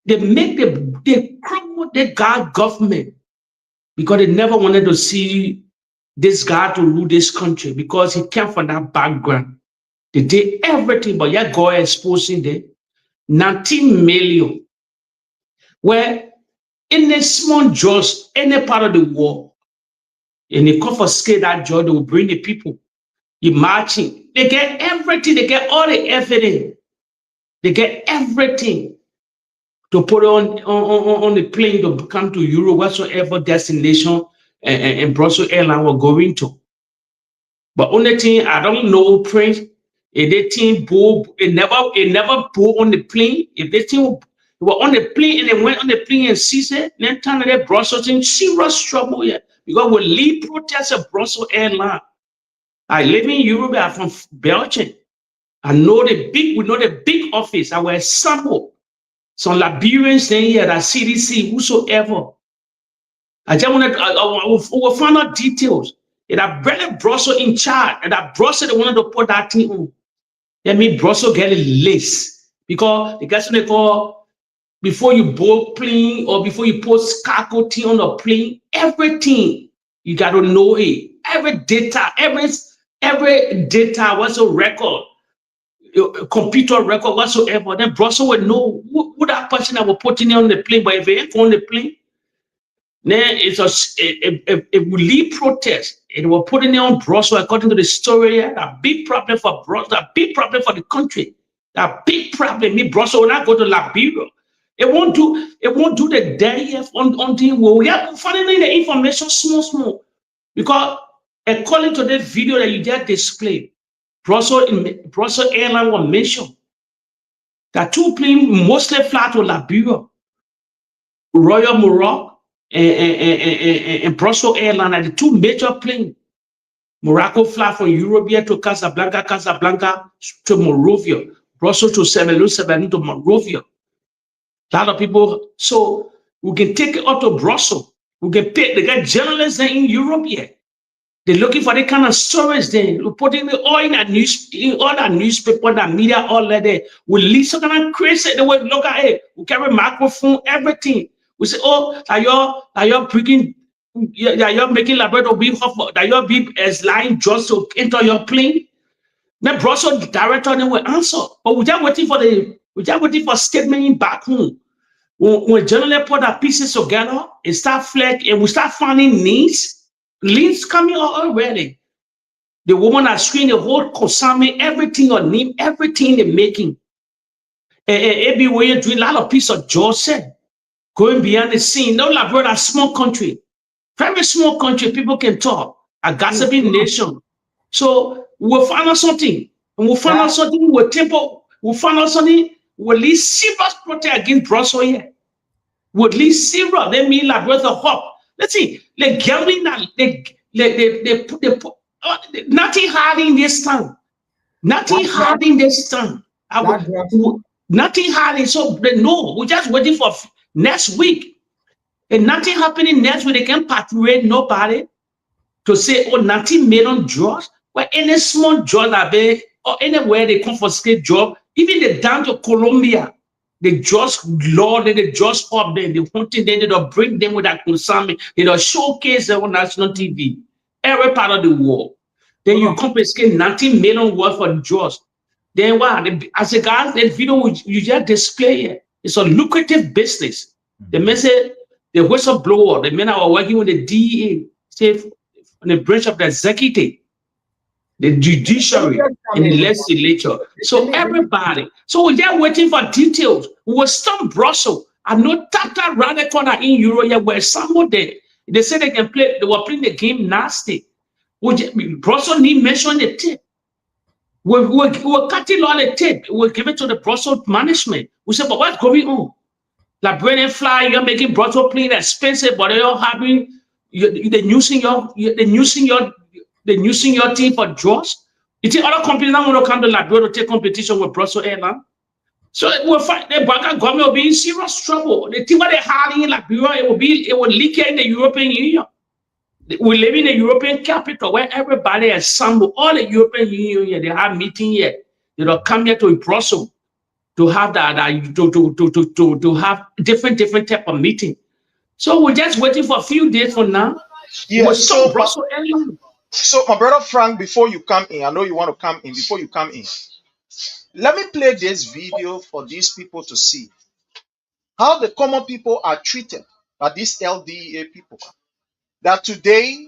[SPEAKER 10] They crumble the government because they never wanted to see this guy to rule this country because he came from that background. They did everything, but yet God exposing them. 19 million. Where in a small judge, any part of the world, and they confiscate that judge, they will bring the people. You marching. They get everything, they get all the evidence. They get everything to put on the plane to come to Europe, whatsoever destination and Brussels airline we're going to. But only thing I don't know, Prince, if they think it never pull on the plane. If they think they were on the plane and they went on the plane and seized it, then time they Brussels in serious trouble here because we lead protests at Brussels airline. I live in Europe. I'm from Belgium. We know the big office. I was sample. Some Liberians in here that CDC, whosoever. I just wanted I will find out details. And I really Brussels in charge. And that Brussels they wanted to put that thing on. That means Brussels get a list. Because the guys they call before you board plane or before you post cargo thing on the plane, everything you gotta know it. Every data, every data was a record. Computer record whatsoever, then Brussels will know who that person that will put in on the plane. But if they ain't on the plane, then it will lead protest. It will put it on Brussels according to the story. That big problem for Brussels, that big problem for the country. That big problem. Me Brussels will not go to Liberia. It won't do the day until we have finding the information small. Because according to the video that you just displayed, Brussels airline was mentioned. That two planes mostly fly to Liberia, Royal Morocco and Brussels airline are the two major planes. Morocco fly from Europe to Casablanca to Monrovia, Brussels to Seven to Monrovia. A lot of people, so we can take it up to Brussels. We can pay, they got journalists in Europe here. They're looking for the kind of stories then. We're putting it all in that newspaper, that media, all that there. We leave some kind of crazy. They will look at it. We carry microphone, everything. We say, oh, are you bringing, you're making Labrador be hot, that you're be as lying just to enter your plane. Then Brussels director then will answer. But we're just waiting for statement back home. When journalists put our pieces together and start flag and we start finding links coming out already.
[SPEAKER 11] The woman are screening the whole consignment, everything on him, everything they're making. Everywhere you do a lot of piece of Joseph going behind the scene. No, like brother, small country, very small country. People can talk. A gossiping nation. So we'll find out something, and we'll find out something. We'll temple. We'll find out something. We'll leave serious protest against Brussels here. We'll leave serious. They mean like brother hop. Let's see. Like gambling now. They put nothing hard in this time. Nothing hard in this time. Nothing hard in so no. We're just waiting for next week. And nothing happening next week. They can't patriate nobody to say, oh, nothing made on drugs. Well, any small drug that they or anywhere they confiscate drug, even they down to Colombia, they just law, they just up there, they hunting them, they don't bring them with that consignment, they don't showcase them on national TV, every part of the world. Then you confiscate 19 million worth for drugs. Then what? As a guy, that video you just display it. It's a lucrative business. The message, the whistleblower, the men are working with the DEA, say on the branch of the executive, the judiciary, and the legislature. So everybody. So we're just waiting for details. We will stop Brussels. I know Tata around the corner in Europe where someone there. They say they can play, they were playing the game nasty. Brussels need mention the tip. We're cutting all the tape. We'll give it to the Brussels management. We say, but what's going on? Like bread and fly, you're making Brussels plane expensive, but you're having they're using your team for drugs. You think other companies now want to come to Liberia to take competition with Brussels Airlines? So we'll find the Boakai government will be in serious trouble. The thing what they're hiding in Liberia, it will leak in the European Union. We live in a European capital where everybody assemble, all the European Union, they have meeting here. They don't come here to Brussels to have to have different type of meeting. So we're just waiting for a few days for now.
[SPEAKER 8] Yeah, so my brother Frank, before you come in, I know you want to come in. Before you come in, let me play this video for these people to see how the common people are treated by these LDEA people. That today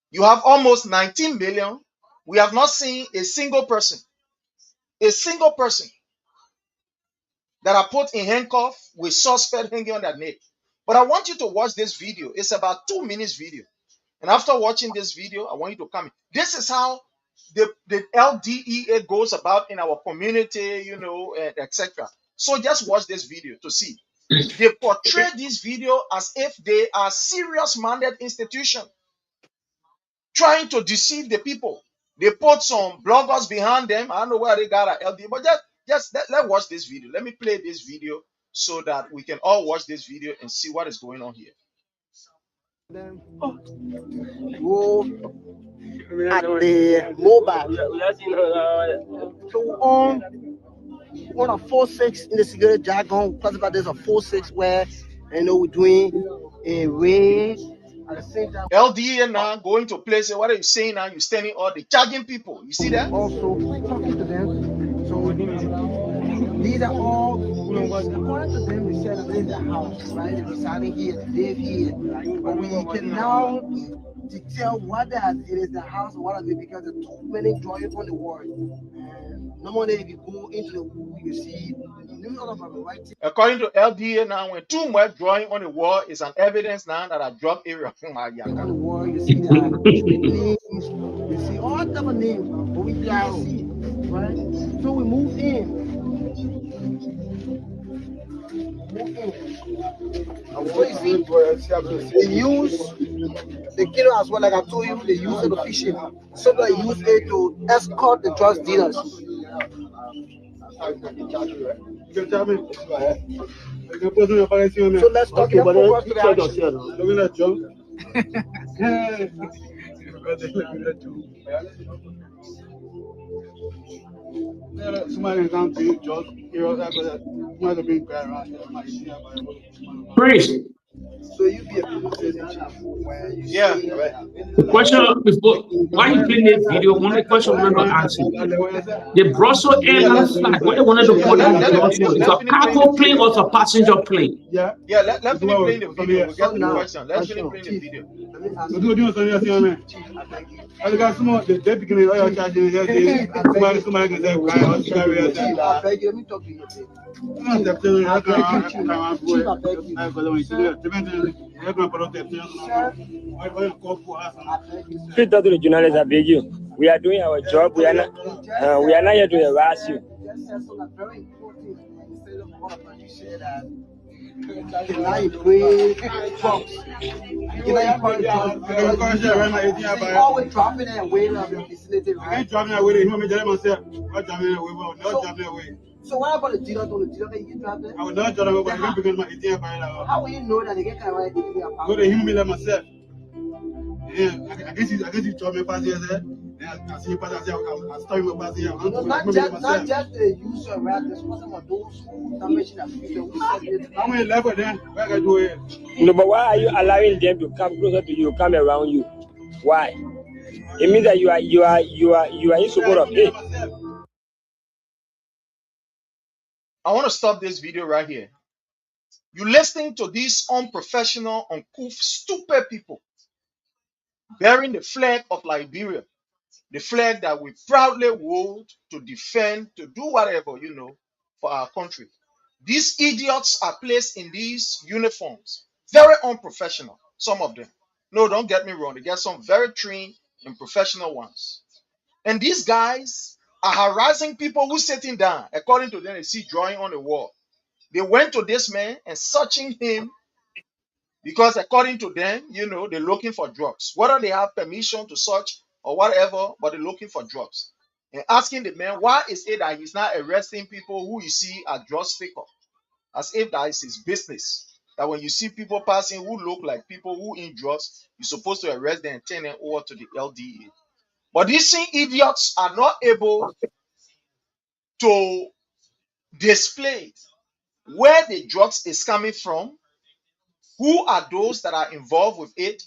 [SPEAKER 8] you have almost 19 million. We have not seen a single person that are put in handcuff with suspect hanging on their neck. But I want you to watch this video. It's about 2 minutes video. And after watching this video, I want you to come in. This is how the LDEA goes about in our community, you know, etc. So just watch this video to see. They portray this video as if they are serious-minded institution trying to deceive the people. They put some bloggers behind them. I don't know where they got an LDEA, but let's watch this video. Let me play this video so that we can all watch this video and see what is going on here.
[SPEAKER 12] Go at the mobile. So on a 4-6 in the security jargon, classified there's a 4-6 where we're doing a raid at the same time.
[SPEAKER 8] LDA now going to places. What are you saying now? You're standing all the charging people. You see that?
[SPEAKER 12] Also talking to them. So these are all according to them, we said in the house, right? They're residing here, they live here. But we can now tell whether it is the house or what is it, because there's too many drawings on the wall. Normally, if you go into the wall, you see
[SPEAKER 8] according to LDA now, when too much drawing on the wall is an evidence now that a drug area.
[SPEAKER 12] On the wall, you see that names, you see all type of names, but we can't see, right? So we move in. So you see, they use the kilo as well, like I told you, they use it to fishing. So they use it to escort the drug dealers. So let's talk about
[SPEAKER 11] Praise.
[SPEAKER 12] So you be a
[SPEAKER 8] yeah.
[SPEAKER 11] The question before why you play this video, one of the question I'm going to ask you. The Brussels Airlines flight, what they wanted to put on Brussels, is a cargo plane or a passenger plane?
[SPEAKER 8] Yeah, let's finish playing the video. We'll get to the question. Let's finish playing the video.
[SPEAKER 10] I got some more. They beginning all your charging here. Somebody can say,
[SPEAKER 12] Chief, I beg you, let me talk to you.
[SPEAKER 6] Please talk to the journalists, I beg you. We are doing our job. We are not here to harass you.
[SPEAKER 12] Just said something very important. Instead of what you said that can I pray trucks? Can I pray trucks? Always dropping and waiting on the vicinity, right?
[SPEAKER 10] Driving away, you want me to tell myself, not driving away, not driving away.
[SPEAKER 12] So what about the dealer? Do the dealer that you can drive there?
[SPEAKER 10] I will not drive away, but I because my 18 by now.
[SPEAKER 12] How will you know that they get kind of right?
[SPEAKER 10] Go to him like myself. Yeah, I guess you told me past here, I see you pass here, I'll start you past here.
[SPEAKER 12] Not just the use of rat, there's some of those who damage the future.
[SPEAKER 10] How many left then? Where can I do it?
[SPEAKER 6] No, but why are you allowing them to come closer to you, come around you? Why? It means that you are in support of it.
[SPEAKER 8] I want to stop this video right here. You're listening to these unprofessional, uncouth, stupid people bearing the flag of Liberia, the flag that we proudly hold to defend, to do whatever, for our country. These idiots are placed in these uniforms. Very unprofessional, some of them. No, don't get me wrong. They get some very trained and professional ones. And these guys are harassing people who sitting down. According to them, they see drawing on the wall. They went to this man and searching him because according to them, they're looking for drugs. Whether they have permission to search or whatever, but they're looking for drugs. And asking the man, why is it that he's not arresting people who you see are drug stickers? As if that is his business. That when you see people passing who look like people who in drugs, you're supposed to arrest them and turn them over to the LDA. But these idiots are not able to display where the drugs is coming from, who are those that are involved with it,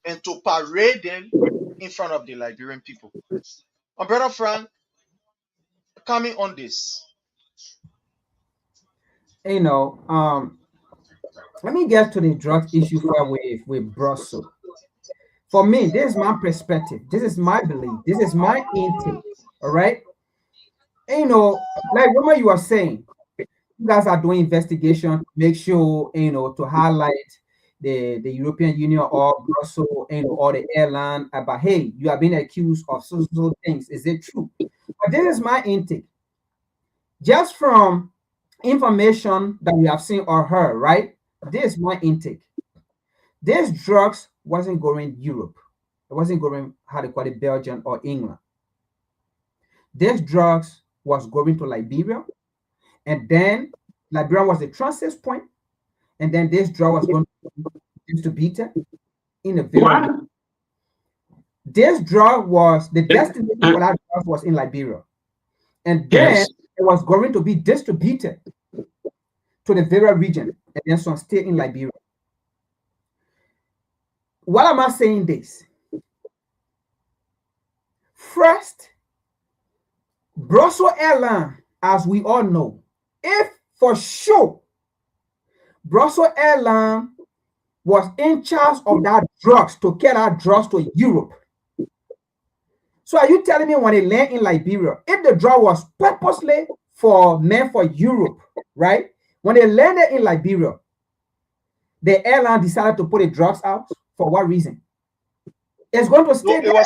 [SPEAKER 8] and to parade them in front of the Liberian people. My brother Frank, coming on this.
[SPEAKER 9] Let me get to the drug issue with Brussels. For me, this is my perspective. This is my belief. This is my intake. All right. Like what you are saying, you guys are doing investigation to make sure, to highlight the European Union or Brussels, or the airline about, hey, you are being accused of social things. Is it true? But this is my intake. Just from information that we have seen or heard, right? This is my intake. This drugs wasn't going Europe. It wasn't going, how they call it, Belgium or England. This drugs was going to Liberia, and then Liberia was the transit point, and then this drug was going to be distributed in the village. This drug was the destination for that drug was in Liberia, and then it was going to be distributed to the Vera region and then some state in Liberia. Why am I saying this? First, Brussels Airlines, as we all know, if for sure Brussels Airlines was in charge of that drugs to get our drugs to Europe. So are you telling me when they land in Liberia, if the drug was purposely meant for Europe, right? When they landed in Liberia, the airline decided to put the drugs out for what reason? It's going to stay there.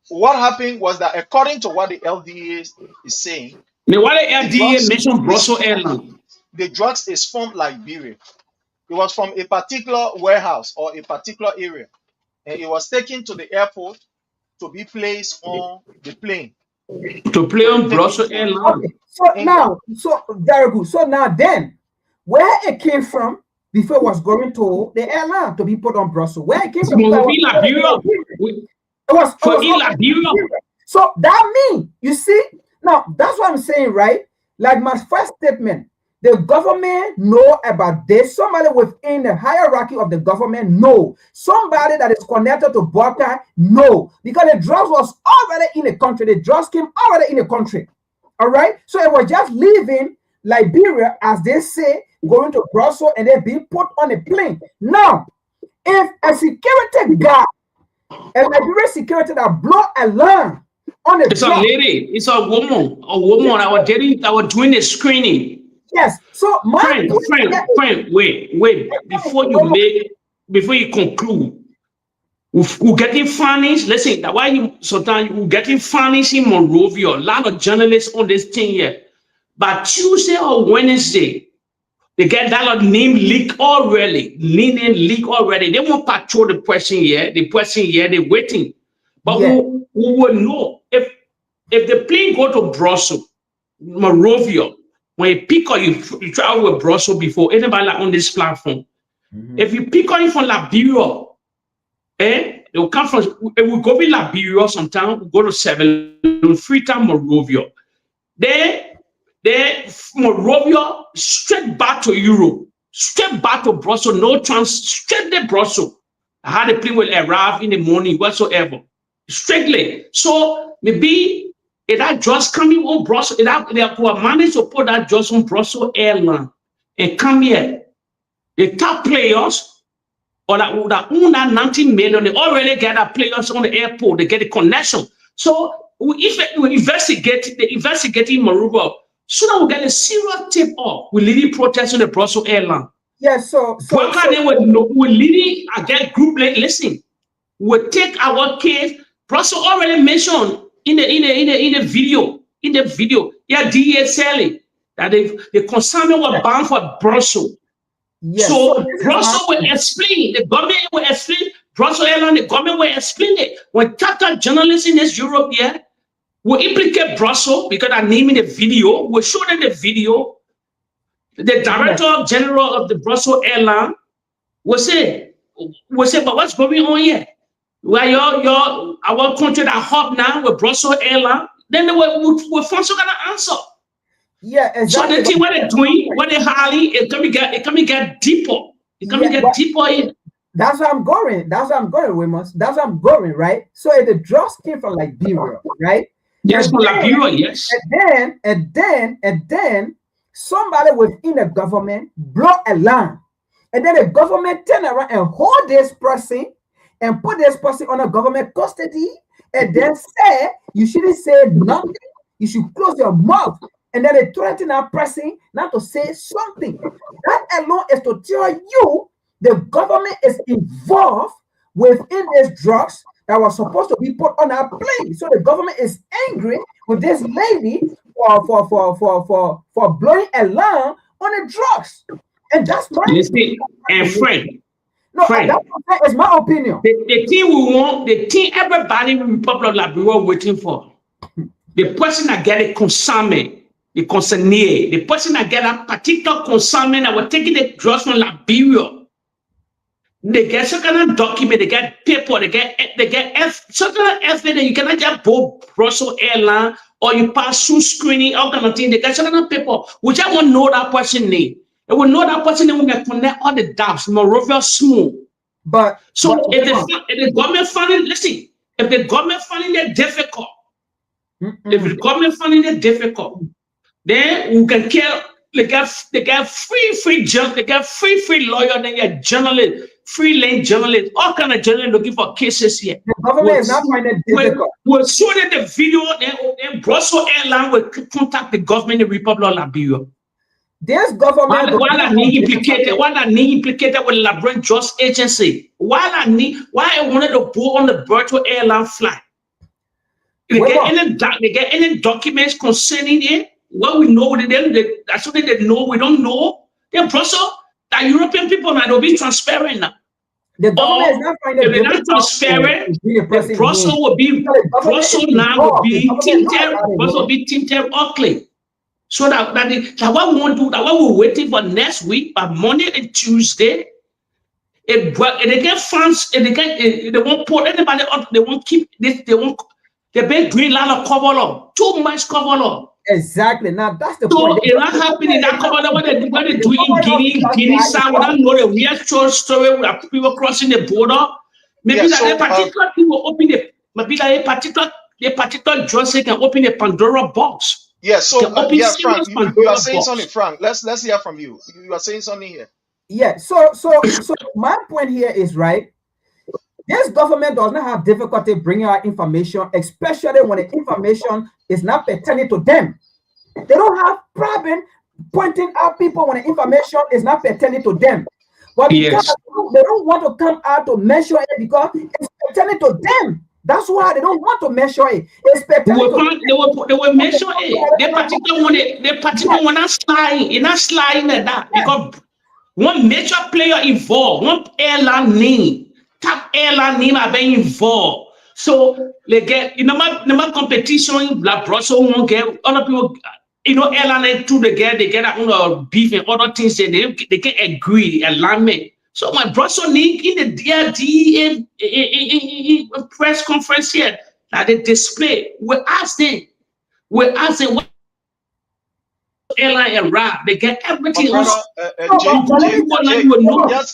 [SPEAKER 8] What happened was that according to what the LDA is saying,
[SPEAKER 11] the LDA mentioned Brussels Airlines.
[SPEAKER 8] The drugs is from Liberia. It was from a particular warehouse or a particular area, and it was taken to the airport to be placed on the plane.
[SPEAKER 11] To play on Brussels Airlines.
[SPEAKER 9] Okay. So very good. So now then, where it came from before it was going to the airline to be put on Brussels? Where it came from? It was Liberia. So that means, you see, now that's what I'm saying, right? Like my first statement, the government know about this. Somebody within the hierarchy of the government know. Somebody that is connected to Boakai know. Because the drugs was already in the country. The drugs came already in the country. All right? So it was just leaving Liberia, as they say, going to Brussels and then being put on a plane. Now, if a security guard And Nigerian security that blow alarm on the
[SPEAKER 11] It's a lady. It's a woman. A woman. I was doing the screening.
[SPEAKER 9] Yes. So my
[SPEAKER 11] Friend. Wait. Before you conclude, we're getting findings. Listen, that's why sometimes we're getting findings in Monrovia. A lot of journalists on this thing here. But Tuesday or Wednesday, they get that name leak already. Name leak already. They won't patrol the person here. The person here, they're waiting. But we will know if the plane go to Brussels, Monrovia, when you pick up, you travel with Brussels before, anybody like on this platform. If you pick up from Liberia, they will come from, if we go to Liberia sometime, we go to Freetown, Monrovia. Monrovia, straight back to Europe, straight back to Brussels, no straight to Brussels. I had a plane will arrive in the morning, whatsoever. Straightly. So maybe if that just coming on Brussels, they will manage to put that just on Brussels airline and come here. The top players or that own that 19 million, they already get that players on the airport, they get a connection. So we investigate in Monrovia. Soon we'll get a serious tip off. We're leading protests on the Brussels airline.
[SPEAKER 9] Yes,
[SPEAKER 11] Boakai, we're leading against group. Listen, we'll take our case. Brussels already mentioned in the video. Yeah, DSL that the consignment were bound for Brussels. Yes, so Brussels will explain. The government will explain. Brussels airline, the government will explain it. When top journalists in this Europe here will implicate Brussels because I name in the video. We'll show them the video. The director general of the Brussels airline will say, but what's going on here? Where our country that hub now with Brussels airline, then they will find some kind of answer.
[SPEAKER 9] Yeah, exactly.
[SPEAKER 11] So the thing what they're doing, what they highly, it can get deeper. It can get deeper in.
[SPEAKER 9] That's where I'm going. Wilmos. That's where I'm going, right? So if the drugs came from Liberia, right?
[SPEAKER 11] Yes, from Liberia, yes.
[SPEAKER 9] And then somebody within the government blow alarm. And then the government turn around and hold this person and put this person on a government custody and then say, you shouldn't say nothing. You should close your mouth. And then they threaten that person not to say something. That alone is to tell you the government is involved within these drugs that was supposed to be put on our plane. So the government is angry with this lady for blowing alarm on the drugs. And that's my
[SPEAKER 11] friend.
[SPEAKER 9] No, that is my opinion.
[SPEAKER 11] The thing we want, the thing everybody in the Republic of Liberia waiting for. The person that get a consignment, the consignee, the person that get a particular consignment that was taking the drugs from Liberia. They get some kind of document, they get paper, they get some kind of evidence. You cannot just board Brussels airline or you pass through screening, all kind of things. They get some kind of paper, which I won't know that person name. They will know that person name when they connect all the dots, Monrovia smooth. If the government funding, listen, if the government funding it difficult, then we can kill. They get free jump, they get free lawyer, they get journalist, freelance journalist, all kind of journalists looking for cases here.
[SPEAKER 9] The government is not finding it difficult.
[SPEAKER 11] We'll show them the video, then Brussels Airlines will contact the government of the Republic of Liberia.
[SPEAKER 9] This government
[SPEAKER 11] why that need implicated with Liberian Justice Agency? Why I wanted to go on the Brussels Airline flight? They get any documents concerning it? What we know with them, that's what they know. We don't know. Then Brussels, the European people now they'll be transparent now.
[SPEAKER 9] The government is not finding
[SPEAKER 11] if they're not transparent, the Brussels will be tinted ugly. So that what we want to do, that what we're waiting for next week, by Monday and Tuesday. If they get funds, they won't put anybody up, they won't keep this, they been doing a lot of cover up, too much cover up.
[SPEAKER 9] Exactly. Now that's the
[SPEAKER 11] point.
[SPEAKER 9] So
[SPEAKER 11] it's not happening that cover up what they do in Guinea, South. We don't know the weird story where people crossing the border. Maybe that particular people open maybe that a particular Johnson can open a Pandora box.
[SPEAKER 8] Yeah, so Frank, you are saying something, Frank. Let's hear from you. You are saying something here.
[SPEAKER 9] Yeah, so my point here is right. This government does not have difficulty bringing out information, especially when the information is not pertaining to them. They don't have problem pointing out people when the information is not pertaining to them. But because they don't want to come out to measure it because it's pertaining to them. That's why they don't want to measure it. It's pertaining to them.
[SPEAKER 11] They will measure it. They particularly want to slide. You're not sliding like that because one major player involved, one airline name, top airline name are being involved. So they get my competition like Brussels won't get other people. Airline too they get their own beef and other things. They can agree alignment. So my Brussels need in the DEA press conference here that they display. We ask them what airline arrive. They get everything.
[SPEAKER 8] Just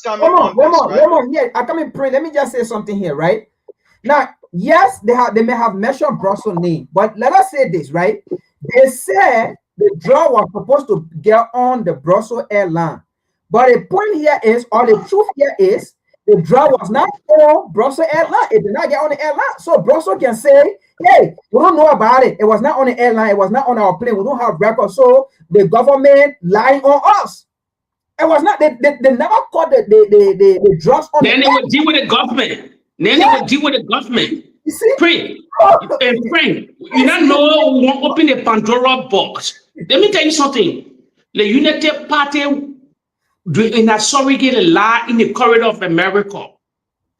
[SPEAKER 8] coming
[SPEAKER 9] on. Yeah, I come in pray. Let me just say something here, right? Now, yes, they may have mentioned Brussels name, but let us say this, right? They said the draw was supposed to get on the Brussels airline. But the point here is, or the truth here is, the draw was not on Brussels airline. It did not get on the airline. So Brussels can say, hey, we don't know about it. It was not on the airline. It was not on our plane. We don't have records. So the government lying on us. It was not, they never caught the drugs on
[SPEAKER 11] then the airline. Then they would deal with the government. Then they would deal with the government.
[SPEAKER 9] You see?
[SPEAKER 11] Pray. And friend, you don't know we won't open the Pandora box. Let me tell you something. The United Party in a surrogate lie in the corridor of America.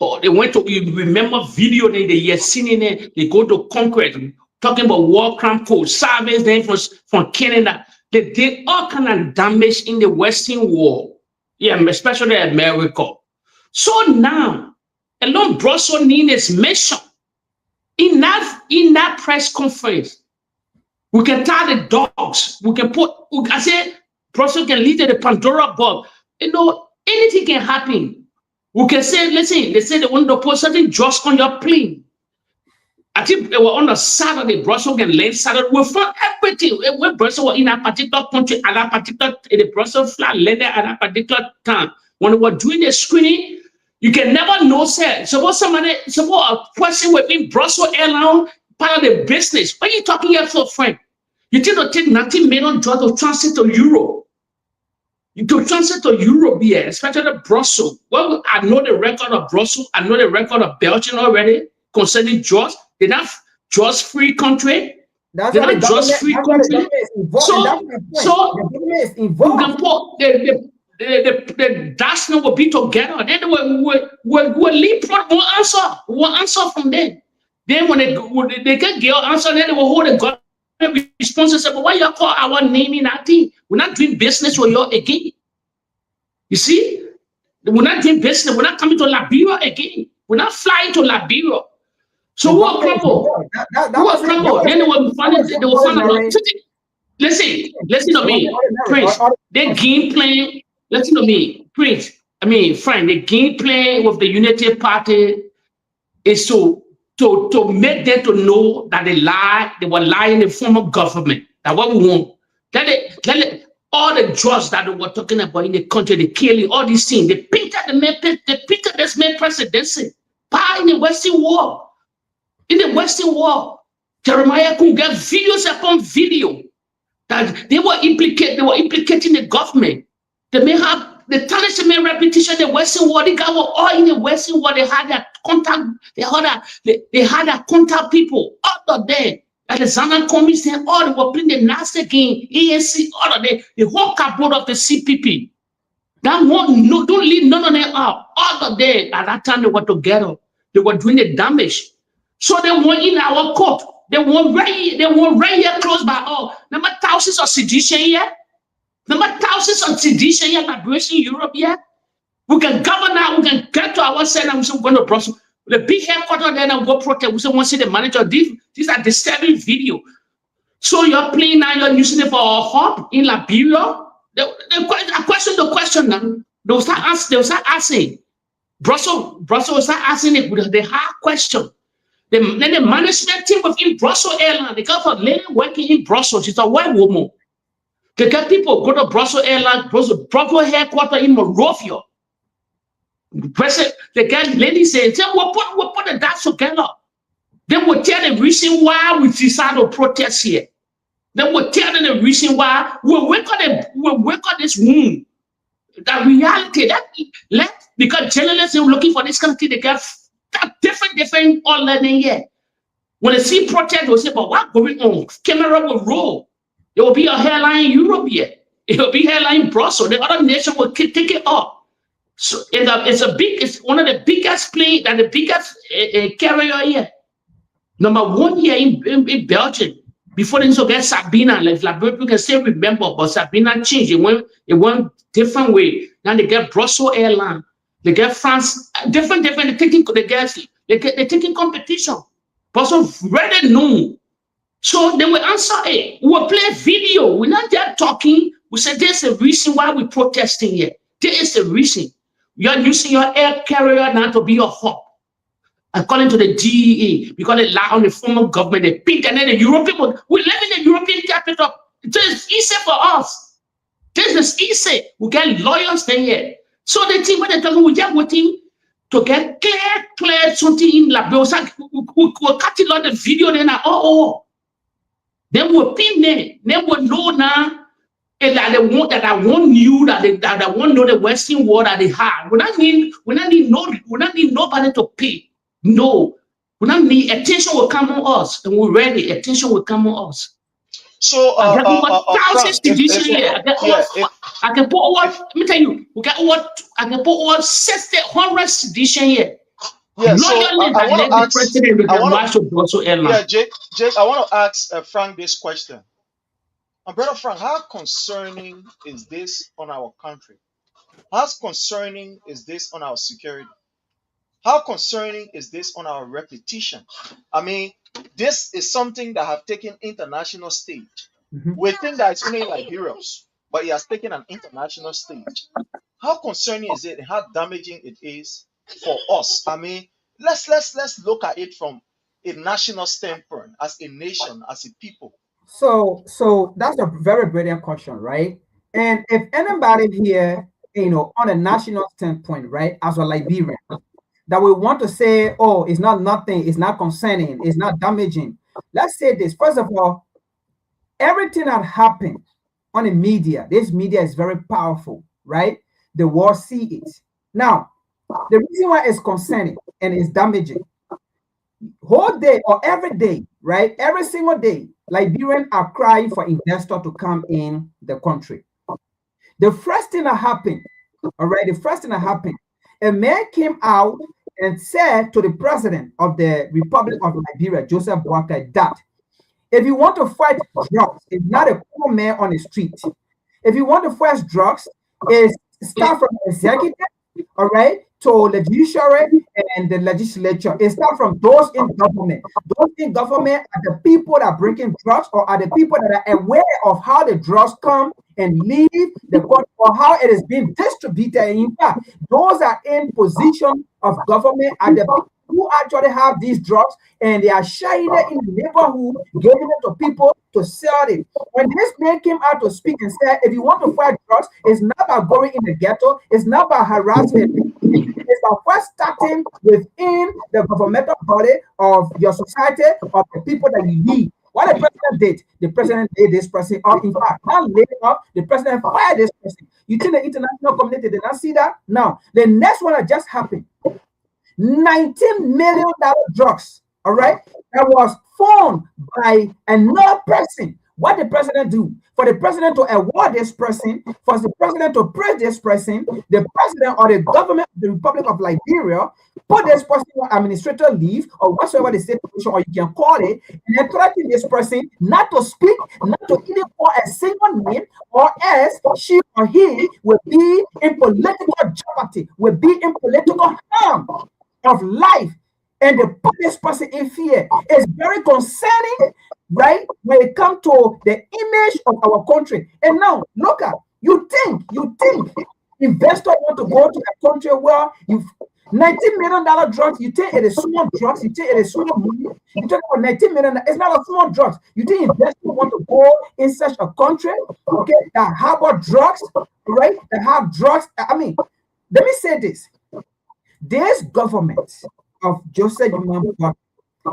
[SPEAKER 11] Oh, they went to, you remember video they seen in it, they go to Congress talking about war crime code, Savage then from Canada. They did all kind of damage in the Western world. Yeah, especially America. So now, along Brussels need its mission. In that press conference, we can tie the dogs. We can I say, Brussels can lead to the Pandora box. Anything can happen. We can say, listen, they say they want to put something just on your plane. I think they were on a Saturday, Brussels can land Saturday. We found everything. When Brussels were in a particular country, at a particular, the Brussels flight landed at a particular time. When they were doing the screening, you can never know, sir. Suppose a person within Brussels Airlines, part of the business. What are you talking here for, friend? You think to take $19 million to transit to Europe. You can transit to Europe here, especially Brussels. Well, I know the record of Brussels. I know the record of Belgium already concerning drugs. They're not drugs-free country. They're not drugs-free country. So you can put the Darshan will be together. Then we'll leapfrog one answer from them. Then when they can get an answer, then they will hold the government responsible. But why you call our name in that thing? We're not doing business with you again. You see? We're not doing business. We're not coming to Liberia again. We're not flying to Liberia. So what crumble? What crumble? Then they will find out. Listen to me, Prince. Their game plan. Listen to me, Prince. Friend. The game plan with the Unity Party is to make them to know that they were lying in the form of government. That's what we want. All the drugs that they were talking about in the country, the killing, all these things, they painted this man presidency. Power in the Western world. In the Western world, Jeremiah could get videos upon video that they were implicating the government. They may have the tarnishment reputation in the Western world. They got all in the Western world. They had their contact. They had their contact people out of there. Alexander Comey said, all they were playing the NASA game, ANC, all of them, the whole cupboard of the CPP. That one, no, don't leave none of them out. All of them, at that time, they were together. They were doing the damage. So they were in our court. They were right here close by all. Number thousands of sedition here. Number thousands of sedition here, liberation in Europe here. We can govern now, we can get to ourselves and we say we're going to Brussels. The big headquarters there and go protest. We say we want to see the manager. These are disturbing video. So you're playing now, you're using it for a hub in Liberia. I question the question now. They'll start asking. Brussels will start asking it with the hard question. Then the management team within Brussels Airlines, they got a lady working in Brussels. She's a white woman. They got people go to Brussels Airlines, Brussels headquarters in Monrovia. The guy, lady said, we'll put the dots together. Then we'll tell the reason why we decided to protest here. Then we'll tell them the reason why we'll work on this wound. That reality, because journalists are looking for this kind of thing, they get different all learning here. When they see protest, they'll say, but what's going on? Camera will roll. There will be a hairline in Europe here. It will be hairline in Brussels. The other nation will take it up. So it's one of the biggest plane and the biggest carrier here. Number one here in Belgium. Before they also get Sabina, like people can still remember, but Sabina changed. It went different way. Now they get Brussels Airline, they get France, different. They're taking competition. Brussels very known. So they will answer, hey, we'll play video. We're not there talking. We say there's a reason why we're protesting here. There is a reason. You're using your air carrier now to be your hub. According to the DEA, because they lie on the former government, they pick, and then the European, we live in the European capital. This is easy for us. This is easy. We get lawyers there here. So they think when they're talking, we just waiting to get clear something in la Like we're cutting on the video, then then we'll pin there. Then we'll know now that they want that I want you that I want know the Western world that they have. We don't need nobody to pay. No, we don't need attention will come on us, and we're ready. Attention will come on us.
[SPEAKER 8] So,
[SPEAKER 11] I can put over. Let me tell you, we got over. I can put over 600 sedition here.
[SPEAKER 8] Yeah, so I want to ask. Yeah, Jake, I want to ask Frank this question. Brother Frank, how concerning is this on our country? How concerning is this on our security? How concerning is this on our reputation? I mean, this is something that have taken international stage. We think that it's only Liberians, but it has taken an international stage. How concerning is it and how damaging it is for us? I mean, let's look at it from a national standpoint, as a nation, as a people.
[SPEAKER 9] So that's a very brilliant question, right? And if anybody here, on a national standpoint, right, as a Liberian, that we want to say, oh, it's not nothing, it's not concerning, it's not damaging. Let's say this. First of all, everything that happened on the media, this media is very powerful, right? The world see it. Now, the reason why it's concerning and it's damaging, whole day or every day, right? Every single day, Liberians are crying for investors to come in the country. The first thing that happened, all right, a man came out and said to the president of the Republic of Liberia, Joseph Boakai, that if you want to fight drugs, it's not a poor man on the street. If you want to fight drugs, it's start from the executive, all right, to the judiciary and the legislature. It starts from those in government. Those in government are the people that are bringing drugs, or are the people that are aware of how the drugs come and leave the country, or how it is being distributed. In fact, those are in position of government are the people who actually have these drugs, and they are sharing it in the neighborhood, giving it to people to sell it. When this man came out to speak and said, if you want to fight drugs, it's not about going in the ghetto, it's not about harassment. It's about first starting within the governmental body of your society, of the people that you lead. What the president did, the president laid this person off. In fact, not laid off, the president fired this person. You think the international community did not see that? No. The next one that just happened, $19 million drugs, all right, that was found by another person. What the president do? For the president to award this person, for the president to praise this person, the president or the government of the Republic of Liberia put this person on administrative leave or whatsoever the situation, or you can call it, and then threaten this person not to speak, not to even call a single name, or else she or he will be in political jeopardy, will be in political harm of life, and they put this person in fear. It's very concerning, right, when it comes to the image of our country. And now, look at, you think investors want to go to a country where you $19 million drugs, you think it is small drugs, you think it is small money, you talk about $19 million, it's not a small drugs. You think investors want to go in such a country, okay, that harbor drugs, right, that have drugs. I mean, let me say this. This government of Joseph Boakai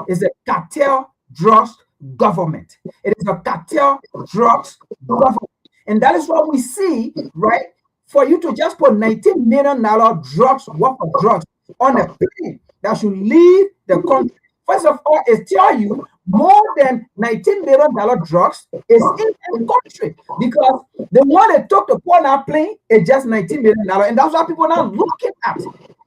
[SPEAKER 9] is a cartel drugs government. It is a cartel drugs government. And that is what we see, right? For you to just put $19 million drugs, worth of drugs on a plane that should leave the country. First of all, it tells you more than $19 million drugs is in the country, because the one they took to put on our plane is just $19 million. And that's what people are looking at.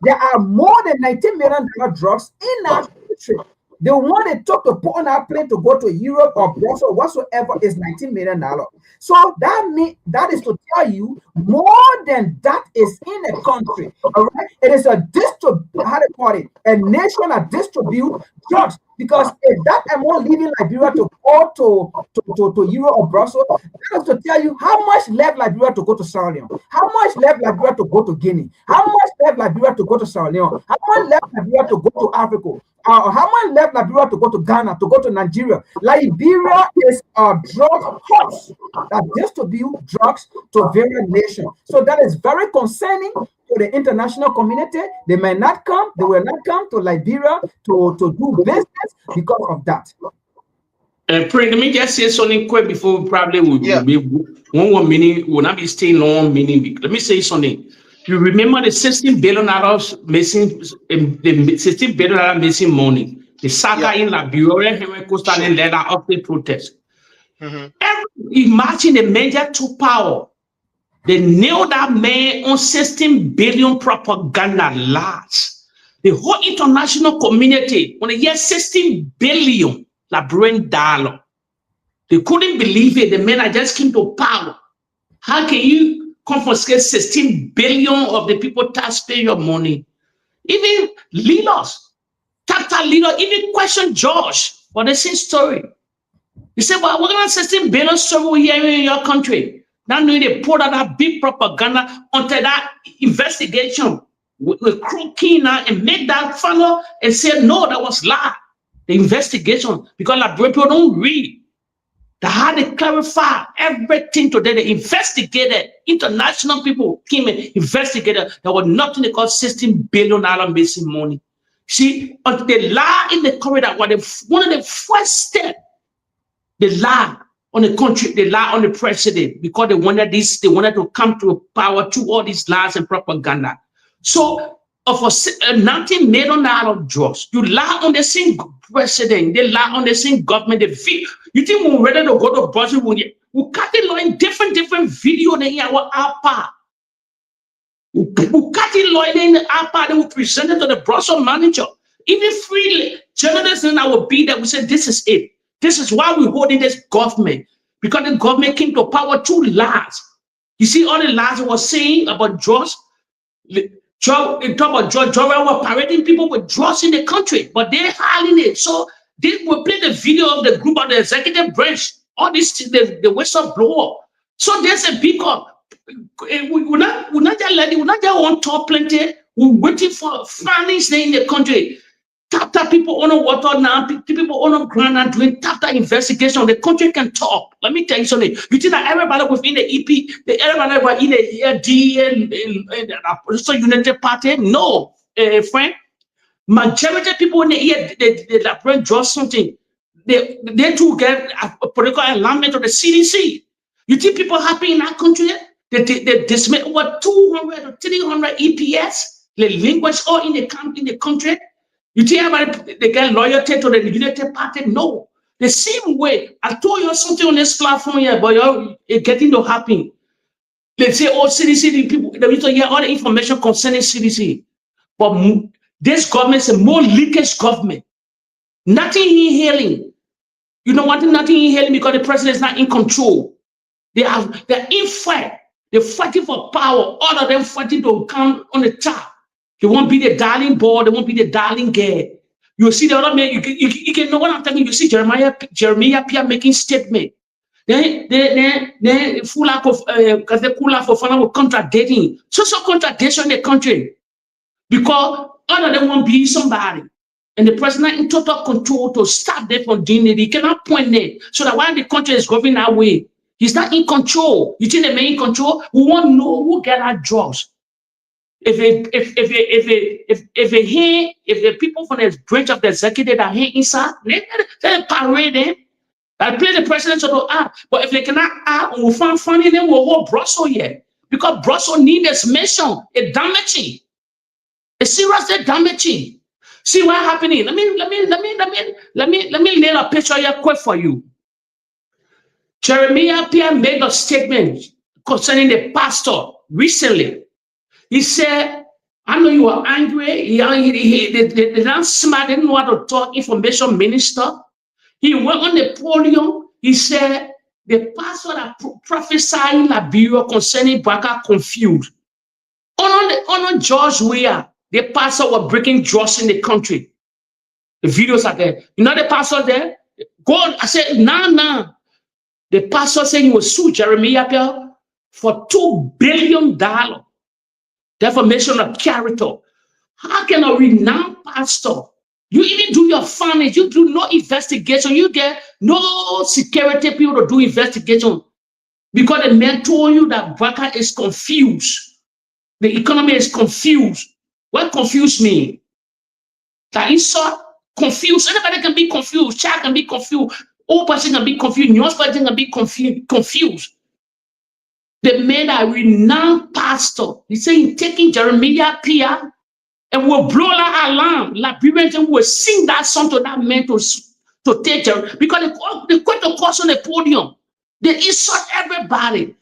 [SPEAKER 9] There are more than $19 million drugs in our country. The one they took to put on our plane to go to Europe or Brussels, whatsoever, is $19 million. So that is to tell you more than that is in the country. All right, it is a a nation that distribute drugs. Because if that amount leaving Liberia to go to Europe or Brussels, that is to tell you how much left Liberia to go to Sierra Leone, how much left Liberia to go to Guinea, how much left Liberia to go to Sierra Leone, how much left Liberia to go to Africa. How much left Liberia to go to Ghana, to go to Nigeria? Liberia is a drug house that distributes drugs to various nations. So that is very concerning to the international community. They may not come, they will not come to Liberia to do business because of that.
[SPEAKER 11] Pray, let me just say something quick before we probably will be 1 more minute, will not be staying long minute. Let me say something. You remember the $16 billion missing, the $16 billion missing money. The saga in Liberia, Henry Costa and led up the protest. Imagine the major took power. They nailed that man on 16 billion propaganda lies. The whole international community, when they hear 16 billion Liberian dollar, they couldn't believe it. The men that just came to power. How can you confiscate 16 billion of the people taxpayer money? Even leaders, Tata leader, even question George for the same story. He said, well, we're going to 16 billion story here in your country. Now they put out that big propaganda until that investigation with crooking and make that funnel and say, no, that was lie. The investigation, because like people don't read. They had to clarify everything today. They investigated. International people came and investigated. There was nothing they called $16 billion missing money. See, the lie in the corridor was one of the first steps. The lie on the country, they lie on the president, because they wanted to come to power through all these lies and propaganda. So of a $19 million drugs, you lie on the same president, they lie on the same government. You think we're ready to go to Brussels? We cut the law in different video in our APA. We cut the law in APA, then we present it to the Brussels manager. Even freely, journalists in our be that we said, this is it. This is why we're holding this government, because the government came to power through lies. You see all the lies I was saying about drugs. Talk about drugs were parading people with drugs in the country, but they're hiding it. So they will play the video of the group of the executive branch, all this, the whistleblower. So there's a big up. We're not just letting, we're not just on top plenty. We're waiting for findings in the country. Tap people on the water now, people on the ground are doing tap investigation. The country can talk. Let me tell you something. You think that everybody within the EP, everybody in the ERD and the United Party? No, friend. Majority of people in the ear, they draw something. They too get a political alignment of the CDC. You think people happy in that country? They dismiss over 200 or 300 EPS, the language all in the country. You think everybody they get loyalty to the United Party? No. The same way, I told you something on this platform here, but you're getting to happen. They say, oh, CDC, the people, they need to hear all the information concerning CDC. But this government is a more leakage government. Nothing inhaling. You know what? Nothing inhaling because the president is not in control. They're in fight. They're fighting for power. All of them fighting to come on the top. They won't be the darling boy. They won't be the darling girl. You see the other man. You can know what I'm talking. You see Jeremiah Pierre making statement. Then full lack of because they cool lack of fun contradicting. So contradiction in the country because all of them won't be somebody. And the president in total control to stop them from doing it. He cannot point it. So that while the country is going that way, he's not in control. You think the man in control? We won't know who get our drugs. if the people from the branch of the executive are here inside, they parade them. I play the president to act. But if they cannot act, we'll find funny, then we'll hold Brussels here. Because Brussels need this mission. It's damaging. It's seriously damaging. See what's happening. Let me lay a picture here quick for you. Jeremiah Pierre made a statement concerning the pastor recently. He said, I know you are angry. They don't smart, they didn't know how to talk, information minister. He went on the podium. He said, the pastor that prophesied in Liberia concerning Boakai confused. On George Weah, the pastor was breaking drugs in the country. The videos are there. You know the pastor there? God, I said, nah. The pastor said he will sue Jeremiah for $2 billion. Defamation of character. How can a renowned pastor, you even do your finance, you do no investigation, you get no security people to do investigation because the man told you that Boakai is confused. The economy is confused. What confused me? That insult, confused. Anybody can be confused. Child can be confused. Old person can be confused. Young person can be confused. The man that renowned pastor, he said he's taking Jeremiah Pierre and will blow that alarm. Liberians will sing that song to that man to take Jeremiah because they quit the course on the podium. They insult everybody.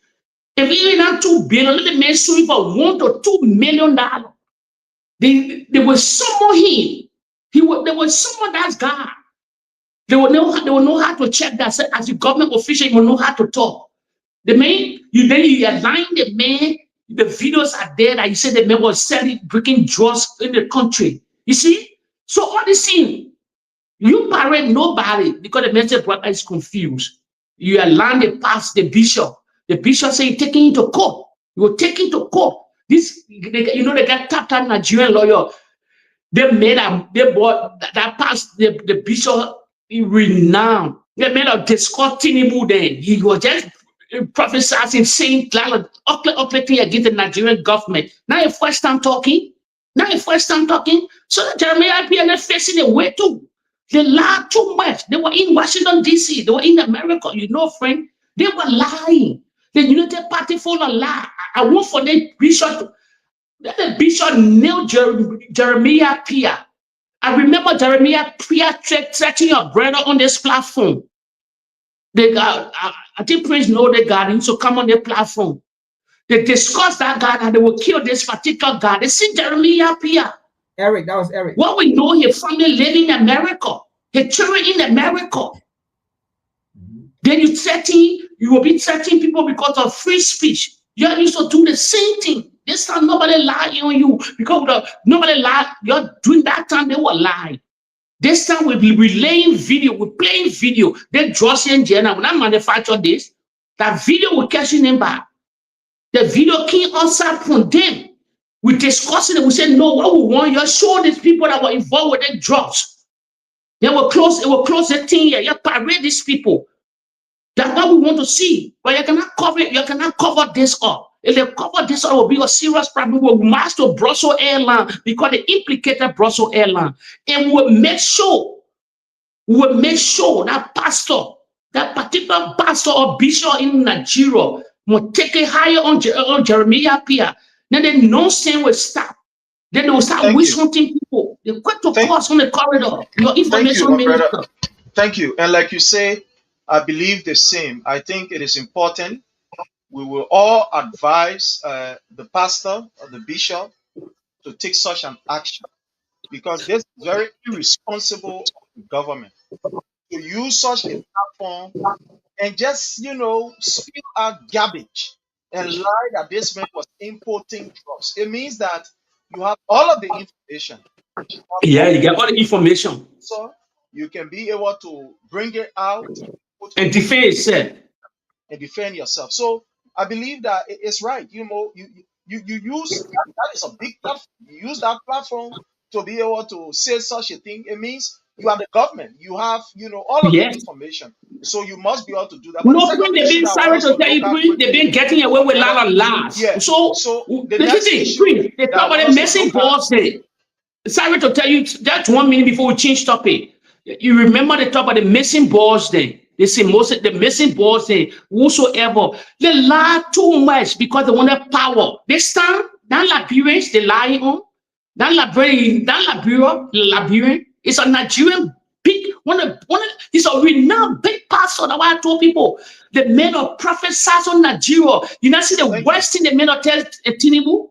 [SPEAKER 11] If even not $2 billion, let the man sue for $1 to $2 million. They will summon him. They will summon that guy. They will know how to check that. As a government official, you will know how to talk. The man, you align the man. The videos are there that you said the man was selling, breaking drugs in the country. You see? So all this thing, you parade nobody because the man said Boakai is confused. You align the past, the bishop. The bishop say you're taking it to court. You will take it to court. This, they got tapped out Nigerian lawyer. They made they bought that past the bishop renowned. They made a discuss Tinubu then. He was just prophesying, saying ugly thing against the Nigerian government. Now your first time talking. So Jeremiah Pierre facing a way too. They lied too much. They were in Washington, D.C. They were in America. Friend. They were lying. The United Party full of lie. I want for the bishop. Let the bishop nail Jeremiah Pierre. I remember Jeremiah Pierre threatening your brother on this platform. They got, I think Prince know the guy needs to come on the platform. They discussed that guy and they will kill this particular guy. They see Jeremiah Pierre.
[SPEAKER 9] Eric, that was Eric.
[SPEAKER 11] What we know, his family live in America. His children in America. Then you will be threatening people because of free speech. You used to do the same thing. This time nobody lie on you because nobody lie. You're doing that time they were lying. This time we'll be relaying video, we're playing video. They draw in Jenna. When I manufacture this, that video will catch them back. The video came outside from them. We discussing it. We said, no, what we want, you show these people that were involved with the drugs. It will close the thing here. You parade these people. That's what we want to see. But you cannot cover this up. If they cover this up, it will be a serious problem. We will march to Brussels Airline because they implicated Brussels Airline. And we will make sure that pastor, that particular pastor or bishop in Nigeria will take it higher on Jeremiah Pierre. Then the nonsense will stop. Then they will start wishing people. They quit to pause on the corridor. Your information minister.
[SPEAKER 8] Thank you. And like you say, I believe the same. I think it is important. We will all advise the pastor or the bishop to take such an action because this is very irresponsible of the government to use such a platform and just, spill out garbage and lie that this man was importing drugs. It means that you have all of the information.
[SPEAKER 11] Yeah, you get all the information.
[SPEAKER 8] So you can be able to bring it out
[SPEAKER 11] and defend yourself.
[SPEAKER 8] And defend yourself. So I believe that it's right. You use that is a big platform. You use that platform to be able to say such a thing. It means You are the government. You have, all of the
[SPEAKER 11] Yes.
[SPEAKER 8] information. So you must be able to do that. But the
[SPEAKER 11] No,
[SPEAKER 8] second
[SPEAKER 11] they've
[SPEAKER 8] issue
[SPEAKER 11] been
[SPEAKER 8] that I want
[SPEAKER 11] sorry
[SPEAKER 8] us
[SPEAKER 11] to
[SPEAKER 8] to
[SPEAKER 11] tell
[SPEAKER 8] look
[SPEAKER 11] you,
[SPEAKER 8] at
[SPEAKER 11] they've
[SPEAKER 8] quickly,
[SPEAKER 11] been getting away with a lot of lies.
[SPEAKER 8] yeah.
[SPEAKER 11] So
[SPEAKER 8] So the next
[SPEAKER 11] listen,
[SPEAKER 8] issue
[SPEAKER 11] they
[SPEAKER 8] that I
[SPEAKER 11] talk about
[SPEAKER 8] want
[SPEAKER 11] the
[SPEAKER 8] us to
[SPEAKER 11] missing
[SPEAKER 8] look at,
[SPEAKER 11] balls there. Sorry to tell you, that's 1 minute before we change topic. You remember they talk about the missing balls there. They say most of the missing balls there, whosoever, they lie too much because they wanted power. They stand, that Liberians, they lie on. Liberian is a Nigerian big he's a renowned big pastor. That's why I told people the men of prophesies on Nigeria. You not see the
[SPEAKER 8] thank you.
[SPEAKER 11] worst thing the men of tell Tinubu?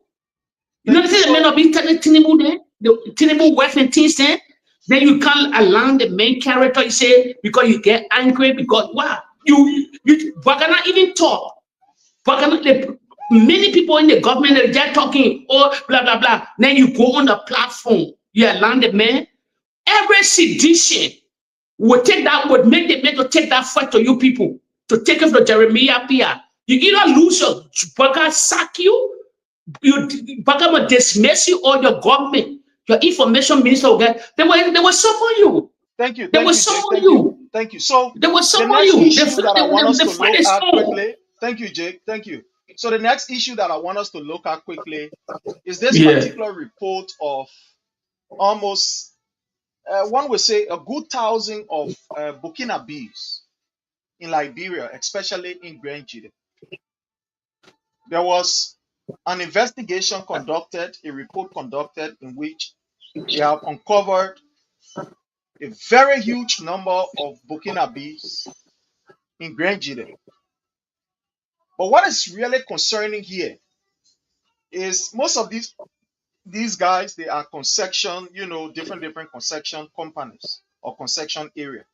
[SPEAKER 11] You know,
[SPEAKER 8] Thank you.
[SPEAKER 11] see the men of being telling Tinubu there, the Tinubu wife and things there. Then you can't allow the main character, you say, because you get angry, because wow, you Bagana even talk. Bagana, many people in the government are just talking, oh, blah, blah, blah. Then you go on the platform, you allow the man. Every sedition would make the men to take that fight to you people, to take it from Jeremiah Pia. You either lose your Baga sack you Bagama dismiss you or your government, your information minister will get they will summon you.
[SPEAKER 8] Thank you.
[SPEAKER 11] They
[SPEAKER 8] Thank
[SPEAKER 11] will
[SPEAKER 8] you, Jake.
[SPEAKER 11] summon
[SPEAKER 8] Thank you.
[SPEAKER 11] you.
[SPEAKER 8] Thank you. So
[SPEAKER 11] They will
[SPEAKER 8] the
[SPEAKER 11] summon
[SPEAKER 8] next
[SPEAKER 11] you.
[SPEAKER 8] issue that I want us
[SPEAKER 11] The
[SPEAKER 8] to
[SPEAKER 11] fight
[SPEAKER 8] look
[SPEAKER 11] is
[SPEAKER 8] at
[SPEAKER 11] on.
[SPEAKER 8] quickly. Thank you, Jake. Thank you. So the next issue that I want us to look at quickly is this
[SPEAKER 11] Yeah.
[SPEAKER 8] particular report of almost one would say a good thousand of Burkinabes in Liberia, especially in Grenjide. There was an investigation conducted, a report conducted in which they have uncovered a very huge number of Burkinabes in Grenjide. But what is really concerning here is most of these guys, they are concession, different concession companies or concession area.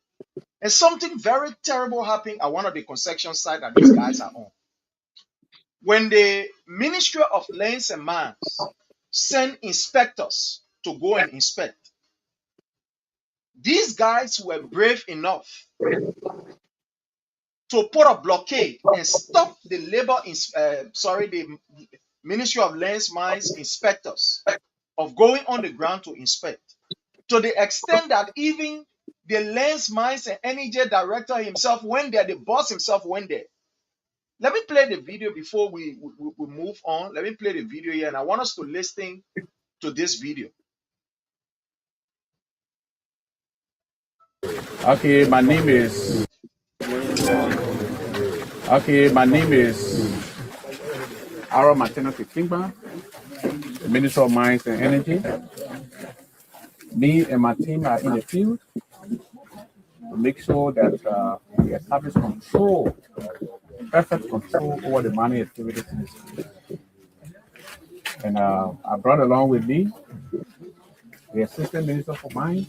[SPEAKER 8] And something very terrible happened at one of the concession sites that these guys are on. When the Ministry of Lands and Mines sent inspectors to go and inspect, these guys were brave enough to put a blockade and stop the the Ministry of Lands Mines inspectors of going on the ground to inspect, to the extent that even the Lands Mines and Energy Director himself went there, the boss himself went there. Let me play the video before we move on. Let me play the video here, and I want us to listen to this video.
[SPEAKER 10] Okay, my name is Aaron Martino Kitingba, Minister of Mines and Energy. Me and my team are in the field to make sure that we establish control, perfect control over the mining activities in this country. And I brought along with me the Assistant Minister for Mines,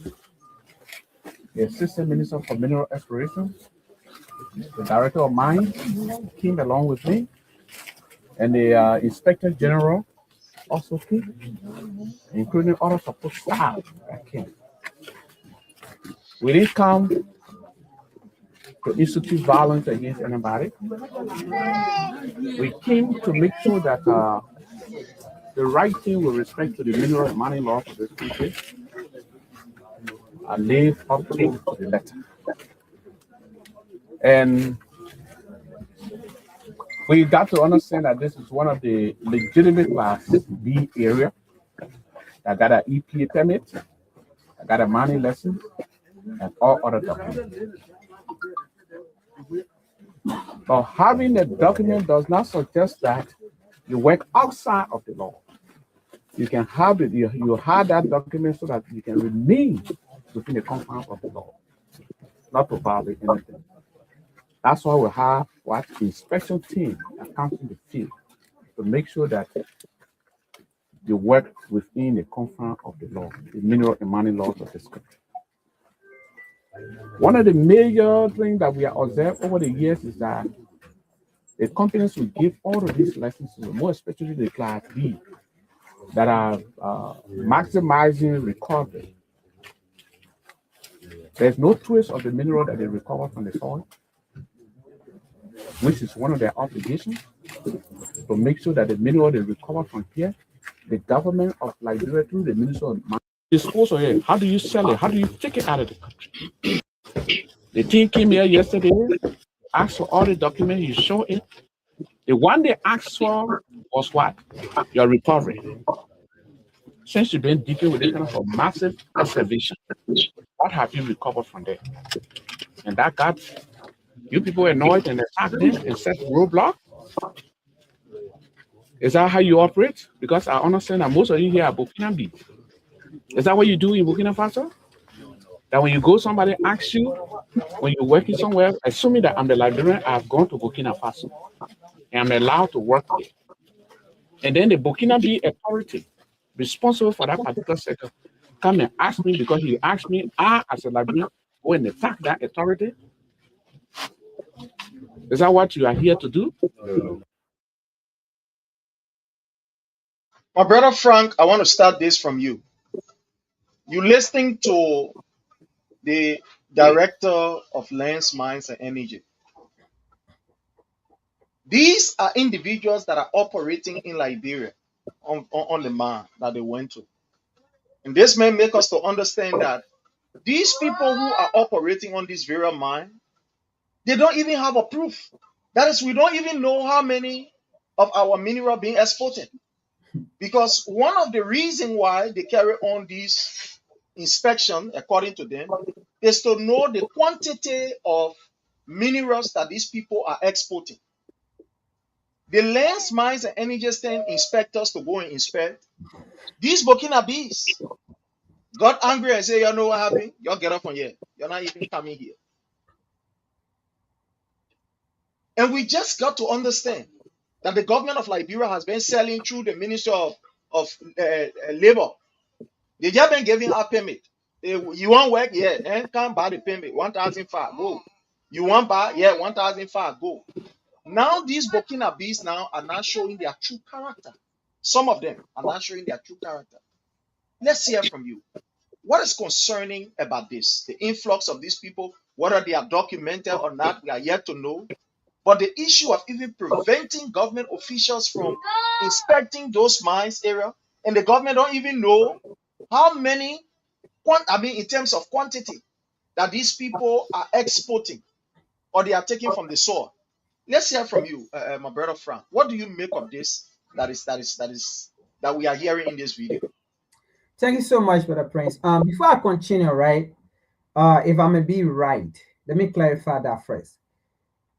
[SPEAKER 10] the Assistant Minister for Mineral Exploration, the Director of Mines came along with me, and the Inspector General also came, including other support staff that came. We didn't come to institute violence against anybody. We came to make sure that the right thing with respect to the mineral and mining laws of this country are laid up to the letter. And we got to understand that this is one of the legitimate Class B area that got an EPA permit, that got a mining license, and all other documents. But having a document does not suggest that you work outside of the law. You can have it, you have that document so that you can remain within the confines of the law, not to violate anything. That's why we have what inspection team that comes in the field to make sure that you work within the confines of the law, the mineral and mining laws of this country. One of the major things that we have observed over the years is that the companies will give all of these licenses, more especially the Class B, that are maximizing recovery. There's no trace of the mineral that they recover from the soil, which is one of their obligations, to make sure that the mineral they recover from here, the government of Liberia through the Ministry of Mines
[SPEAKER 13] dispose of it? How do you sell it? How do you take it out of the country? The team came here yesterday, asked for all the documents, you show it. The one they asked for was what? Your recovery. Since you've been dealing with this kind of a massive excavation, what have you recovered from there? And that got you people annoyed and attacked them and set roadblock. Is that how you operate? Because I understand that most of you here are Burkina Faso. Is that what you do in Burkina Faso? That when you go, somebody asks you, when you're working somewhere, assuming that I'm the librarian, I've gone to Burkina Faso and I'm allowed to work there. And then the Burkina Faso authority responsible for that particular sector come and ask me because he asked me, as a librarian, go and attack that authority. Is that what you are here to do? No.
[SPEAKER 8] My brother Frank, I want to start this from you. You listening to the director of Lands, Mines, and Energy. These are individuals that are operating in Liberia on the mine that they went to. And this may make us to understand that these people who are operating on this very mine, they don't even have a proof. That is, we don't even know how many of our mineral being exported. Because one of the reasons why they carry on this inspection, according to them, is to know the quantity of minerals that these people are exporting. The Lands, Mines, and Energy send inspectors to go and inspect. These Burkina Bees got angry and say, you know what happened? Y'all get up from here. You're not even coming here. And we just got to understand that the government of Liberia has been selling through the Ministry of Labor. They just been giving a permit. You want work? Yeah. And come buy the permit. 1,005. Go. You want buy? Yeah. 1,005. Go. Now these Burkina Bees now are not showing their true character. Some of them are not showing their true character. Let's hear from you. What is concerning about this? The influx of these people, whether they are documented or not, we are yet to know. But the issue of even preventing government officials from inspecting those mines area, and the government don't even know how many, in terms of quantity, that these people are exporting or they are taking from the soil. Let's hear from you, my brother Frank. What do you make of this that we are hearing in this video?
[SPEAKER 9] Thank you so much, Brother Prince. Before I continue, right, if I may be right, let me clarify that first.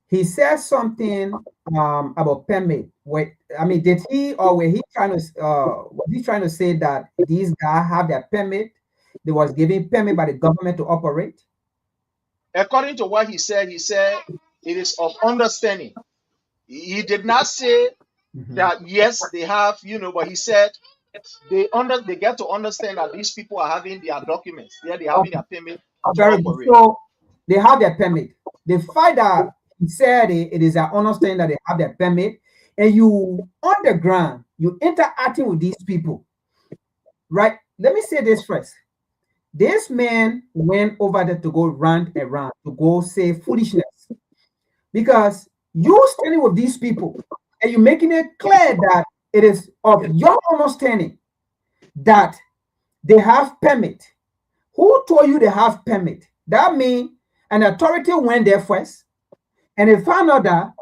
[SPEAKER 9] He said something about permit. Did he or were he trying to was he trying to say that these guys have their permit? They was given permit by the government to operate?
[SPEAKER 8] According to what he said it is of understanding. He did not say that yes, they have, but he said they get to understand that these people are having their documents. They're having their permit to operate.
[SPEAKER 9] So they have their permit. The fact that he said it is an understanding that they have their permit, and you on the ground, you interacting with these people, right? Let me say this first. This man went over there to go rant around, to go say foolishness, because you standing with these people and you're making it clear that it is of your understanding that they have permit. Who told you they have permit? That means an authority went there first, and they found out that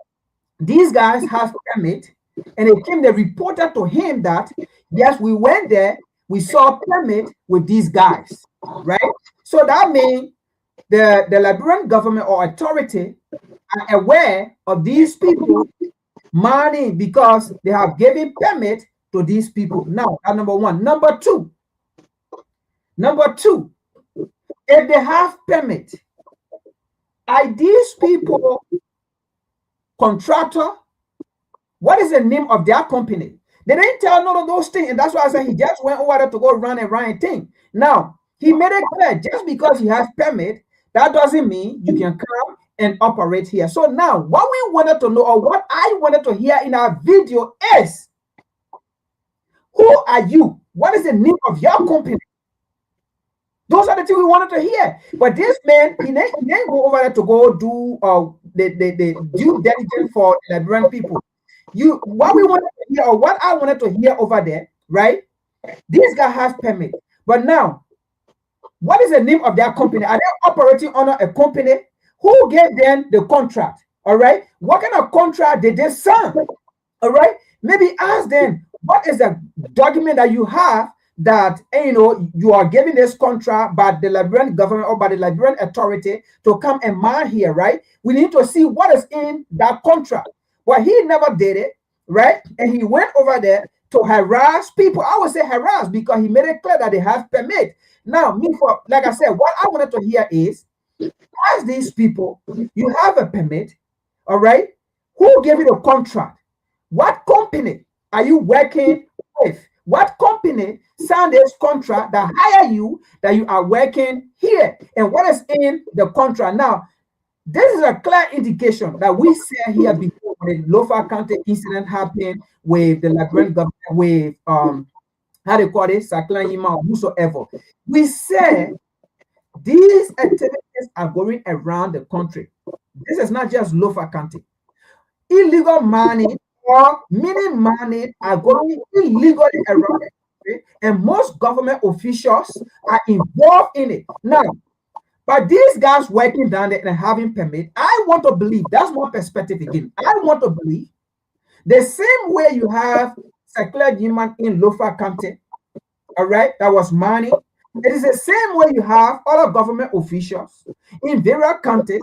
[SPEAKER 9] these guys have permit, and they reported to him that yes, we went there, we saw permit with these guys, right? So that means the Liberian government or authority are aware of these people money because they have given permit to these people. Now, number one. Number two, if they have permit, are these people contractor? What is the name of their company? They didn't tell none of those things, and that's why I said he just went over there to go run a thing. Now, he made it clear, just because he has permit, that doesn't mean you can come and operate here. So now, what we wanted to know, or what I wanted to hear in our video is, who are you? What is the name of your company? Those are the things we wanted to hear. But this man, he didn't go over there to go do the due diligence for Liberian people. What we wanted to hear, or what I wanted to hear over there, right? These guys have permit. But now, what is the name of their company? Are they operating under a company? Who gave them the contract? All right. What kind of contract did they sign? All right. Maybe ask them, what is the document that you have that you are giving this contract by the Liberian government or by the Liberian authority to come and mine here, right? We need to see what is in that contract. Well, he never did it, right? And he went over there to harass people. I would say harass because he made it clear that they have permit. Now, like I said, what I wanted to hear is, ask these people, you have a permit, all right? Who gave you the contract? What company are you working with? What company signed this contract that hire you that you are working here? And what is in the contract? Now, this is a clear indication that we said here before when the Lofa County incident happened with the Liberian government, with how they call it, Saklan Yima or whosoever. We said these activities are going around the country. This is not just Lofa County. Illegal mining or mining money are going illegally around the country, and most government officials are involved in it. Now, but these guys working down there and having permit, I want to believe, that's my perspective again. I want to believe the same way you have secular human in Lofa County, all right, that was mining. It is the same way you have other government officials in various counties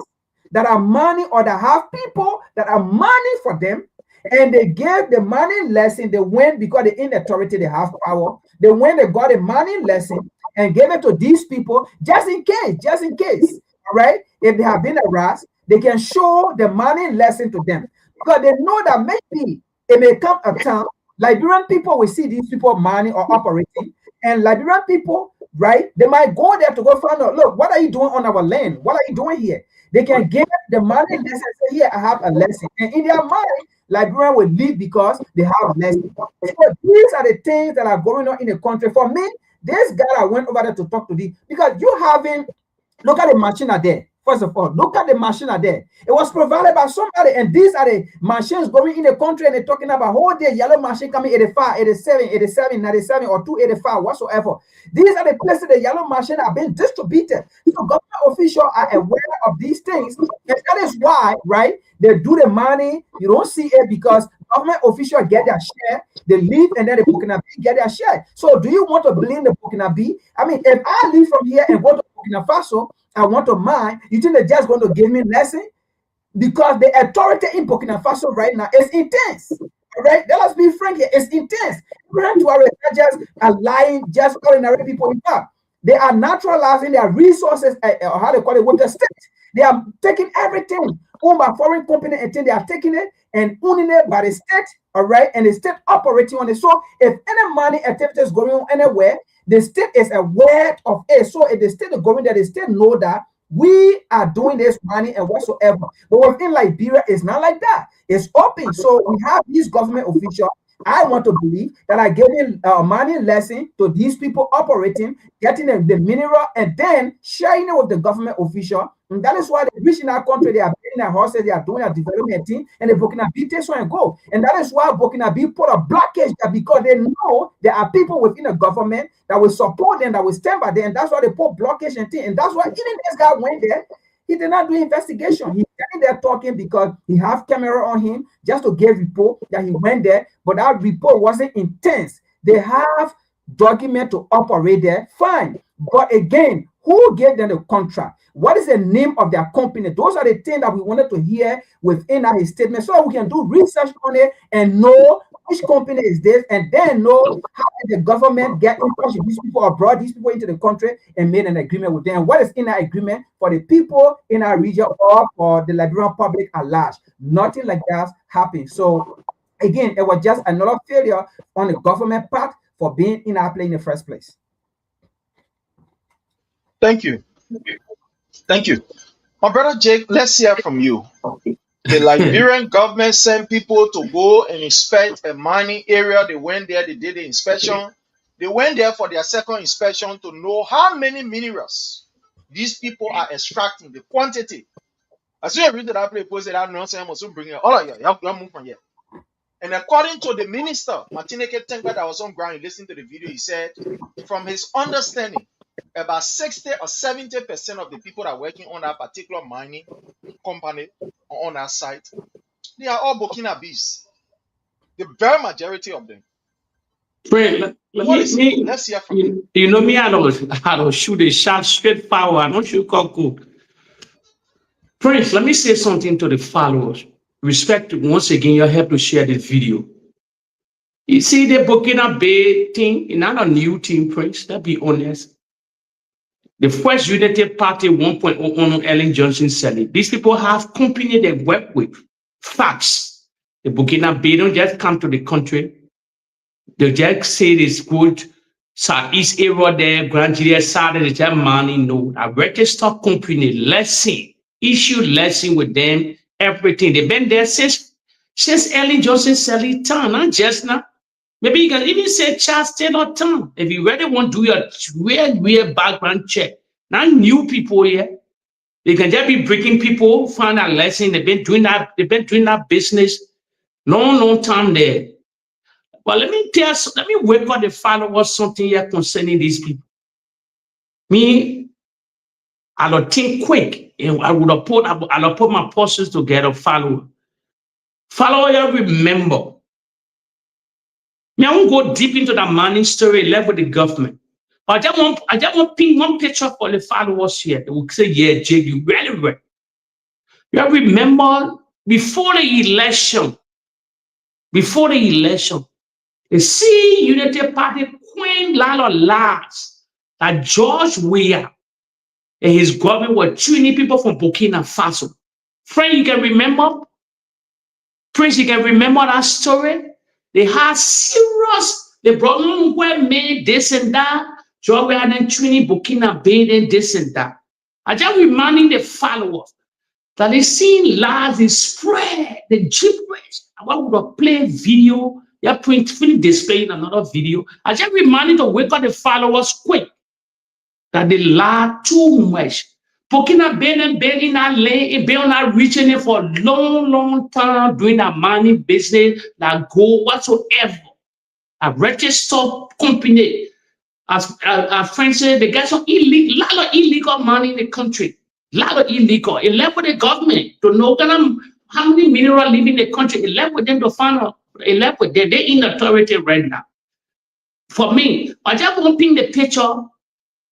[SPEAKER 9] that are mining or that have people that are mining for them, and they gave the mining lesson. They went because they're in authority, they have power. They went, they got a mining lesson and gave it to these people just in case, all right? If they have been harassed, they can show the mining lesson to them because they know that maybe it may come a time Liberian people will see these people mining or operating, and Liberian people, right, they might go there to go find out, look, what are you doing on our land? What are you doing here? They can give the mining lesson, say, here, I have a lesson. And in their mind, Liberian will leave because they have lesson. So these are the things that are going on in the country. For me, this guy I went over there to talk to the, because you haven't, look at the machine there. First of all, look at the machine there. It was provided by somebody, and these are the machines going in the country, and they're talking about whole day yellow machine coming 85, 87, 87, 97, or 285, whatsoever. These are the places the yellow machine are being distributed. So government officials are aware of these things, and that is why, right, they do the money. You don't see it because government officials get their share, they leave, and then the Burkina Faso get their share. So do you want to blame the Burkina Faso? I mean, if I leave from here and go to Burkina Faso, I want to mine, you think they're just going to give me lesson? Because the authority in Burkina Faso right now is intense. All right, let us be frank here. It's intense. Ibrahim Traore is not just lying, just ordinary people. In fact, they are naturalizing their resources, or how they call it, with the state. They are taking everything owned by foreign company and they are taking it and owning it by the state. All right, and the state operating on it. So if any money activity is going on anywhere, the state is aware of it. So if the state is going there, the state know that we are doing this money and whatsoever. But within Liberia, it's not like that. It's open. So we have these government officials. I want to believe that are giving money lesson to these people operating, getting the mineral, and then sharing it with the government official. And that is why they reach in our country, they are building their horses, they are doing a development team, and the Burkina Faso takes one and go. And that is why Burkina Faso put a blockage there, because they know there are people within the government that will support them, that will stand by them. And that's why they put blockage and thing. And that's why even this guy went there, he did not do investigation. He's standing there talking because he have camera on him just to give report that he went there, but that report wasn't intense. They have document to operate there, fine. But again, who gave them the contract? What is the name of their company? Those are the things that we wanted to hear within his statement, so we can do research on it and know which company is this, and then know how did the government get in touch with these people or brought these people into the country and made an agreement with them. What is in that agreement for the people in our region or for the Liberian public at large? Nothing like that happened. So again, it was just another failure on the government part for being in our play in the first place.
[SPEAKER 8] Thank you. Thank you. My brother Jake, let's hear from you. The Liberian government sent people to go and inspect a mining area. They went there, they did the inspection. They went there for their second inspection to know how many minerals these people are extracting, the quantity. As soon as you read that place, posted that nonsense, must bring it. All of you, move from here. And according to the minister, Martineke Tenka, that was on ground, listening to the video, he said, from his understanding, about 60 or 70% of the people that are working on that particular mining company or on that site, they are all Burkinabes. The very majority of them.
[SPEAKER 11] Friend,
[SPEAKER 8] Let's hear from him.
[SPEAKER 11] you know me, I don't shoot a shot straight forward. I don't shoot cockle. Prince, let me say something to the followers. Respect, once again, your help to share this video. You see the Burkina Bay thing, it's not a new thing, Prince, let's be honest. The first United Party 1.0 Ellen Johnson selling. These people have company they work with. Facts. The Burkina Bay don't just come to the country. They just say it's good. Southeast area there, Grand Nigeria, South, they just money. No, I register company, lesson, issue lesson with them, everything. They've been there since Ellen Johnson selling town, not just now. Maybe you can even say Charles Taylor town. If you really want to do your real background check. Not new people here. They can just be breaking people, find a lesson. They've been doing that business long time there. But let me wake up the followers something here concerning these people. Me, I don't think quick. I would have put my posters together, follower. Follower, remember. Me, I won't go deep into the money story left with the government. But I just want ping one picture for the followers here. They will say, yeah, Jake, you really right. You remember before the election, the Unity Party Queen Lalo Lars that George Weah and his government were treating people from Burkina Faso. Friend, you can remember? Prince, you can remember that story? They had serious, they brought them where made this and that. George Weah and treating Burkina Bay and this and that. I just reminding the followers that they seen Lars is spread the gibberish. I want to play video. You're printfully displaying another video. I just reminded to wake up the followers quick that they lie too much. Burkina Bay and Bay in that lane, been on that region for a long time doing that money business, that gold whatsoever. A registered company. As friends say, they got some lot of illegal money in the country. Lot of illegal. It left with the government to know how many minerals live in the country. It left with them to find out. It left with them. They're in authority right now. For me, I just want to ping the picture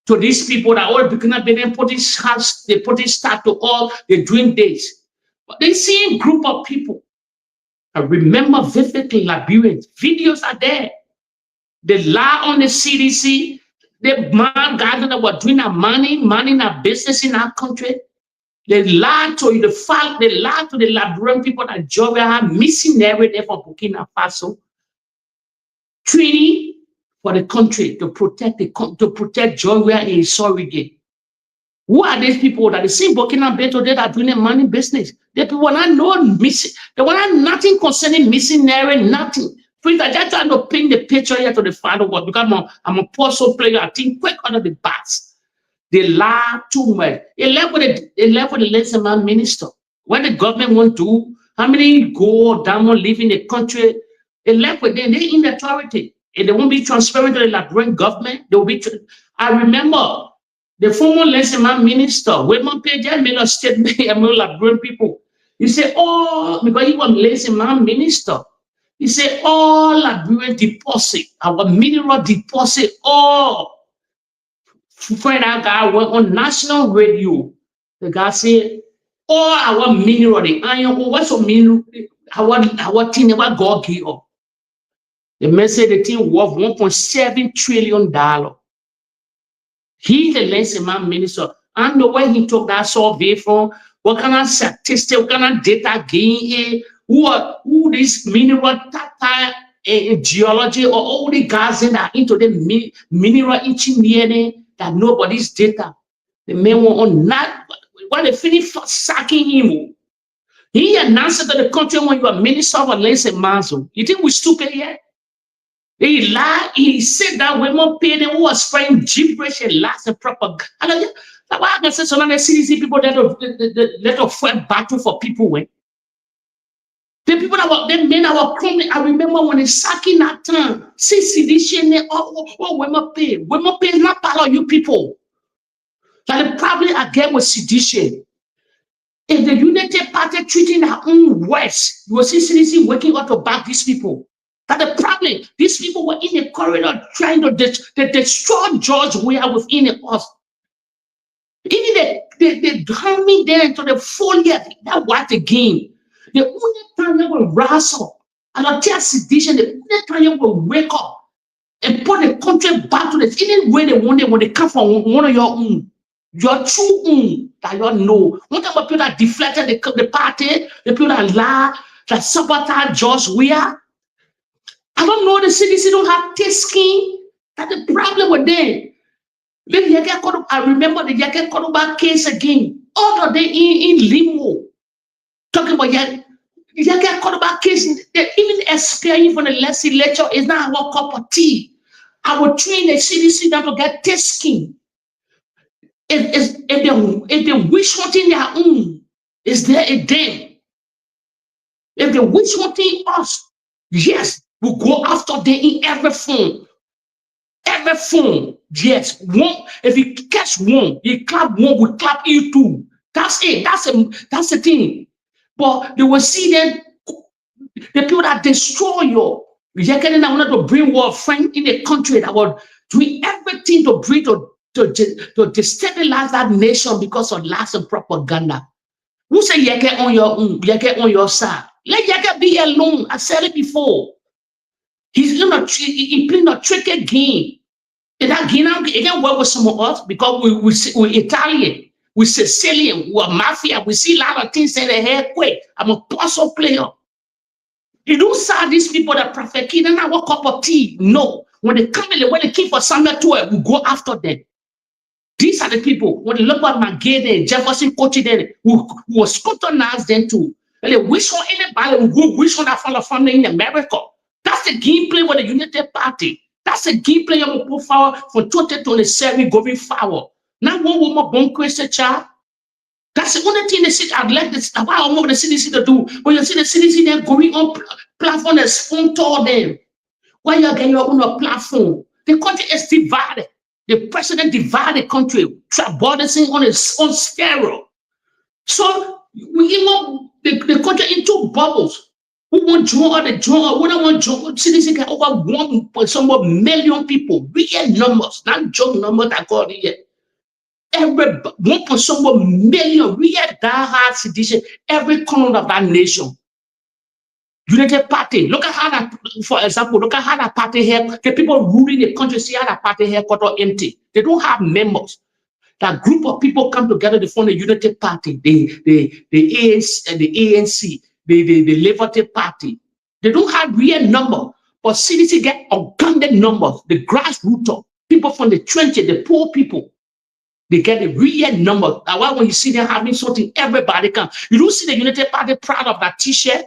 [SPEAKER 11] to these people that all Burkina Bay put this house, they put this start to all, they're doing this. But they see a group of people. I remember vividly Liberians. Videos are there. They lie on the CDC. The man guys that were doing our money in our business in our country. They lied to you. They lied to the Liberian people that Georgia had missing everything for Burkina Faso. Treaty for the country to protect Georgia and his surrogate. Who are these people that the same Burkina Bay today that are doing the money business? The people that know missing. They want nothing concerning missing nothing. Please, I just trying to paint the picture here to the final word because I'm a puzzle player. I think quick under the bats. They lie too much. It left with the lesson man minister. When the government want to, how many gold, diamond live in the country? It left with them. They're in authority. And they won't be transparent to the Liberian government. They will be. I remember the former lesson man minister, when my page made a statement among Liberian people. He said, oh, because he was lesson man minister. He said, all Liberian deposit, our mineral deposit, all. Friend, that guy went on national radio. The guy said, all our mineral, the iron, what's a mineral? Our thing never got give up. The man said the thing worth $1.7 trillion. He's the lesson man minister. I know where he took that survey from, what kind of statistics, what kind of data gain here. Who this mineral geology or all the guys that are into the mineral engineering that nobody's data. The man went on not when they finish sacking him. He announced to the country when you are minister of Lens and Manzo. You think we're stupid yet? He lied, he said that women paid them who was spraying gibberish and lies and propaganda. That's why I can say some of the CDC people that fight battle for people when. The people that our criminal. I remember when they sacking that time. See this shit, women pay. Women pay is not part of you people. Like the problem I get with sedition. If the United Party treating their own worse, you will see CDC working out to back these people. That the problem, these people were in the corridor trying to destroy George Weah within us. Even they drown me there into the foliage. That was the game. The only time they will rise up and not tell sedition, the only time they will wake up and put the country back to the any way they want it when they come from one of your own. Your true own that you know. What about people that deflected the party, the people that lie, that sabotage George Weah? I don't know, the CDC don't have thick skin. That's the problem with them. I remember the Yake Kodoba case again. Other day in Limo. Talking about Yake Kodoba case, even explaining from the legislature is not our cup of tea. I will train the CDC down to get thick skin. If they wish hunting their own, is there a them? If they wish hunting us, yes, we'll go after them in every form. Every phone, yes. One, if you catch one, you clap one, we clap you too. That's it. That's the thing. But they will see them, the people that destroy you. You're getting to bring war friend in a country that will do everything to bring to destabilize that nation because of lies and propaganda. Who say you get on your own? You get on your side. Let you be alone. I said it before. He's playing a tricky game. And that game, it can work with some of us because we're Italian, we're Sicilian, we're mafia. We see a lot of things in the head quick. I'm a puzzle player. You don't saw these people that perfect kid and our cup of tea. No. When they come in, when they keep for somewhere to it, we go after them. These are the people. When they look at McGay, Jefferson Coach, we will scrutinize them too. And they wish on anybody, we wish on that family in America. That's the gameplay with the United Party. That's a gameplay you will put forward for 2027 going forward. Now, one woman born Christian child. That's the only thing they say. I'd like this. Why I want the CDC to do. When you see the CDC, they're going on platform that sponsor them. Why you get your own platform? The country is divided. The president divided the country. Tribalism on its own steroid. So we give the country into bubbles. Who want to join the join? We don't want to join. CDC get over 1 million people. Real numbers, not joke numbers that got here. Every 1 million real diehard citizen, every corner of that nation. United Party. Look at how that, for example, look at how that party here. The people ruling the country see how that party headquarters empty. They don't have members. That group of people come together to form the United Party, the ANC, the Liberty Party. They don't have real number, but CDC get organic numbers, the grassroots, people from the trenches, the poor people. They get a real number. That's why when you see them having something, everybody can. You don't see the United Party proud of that T-shirt.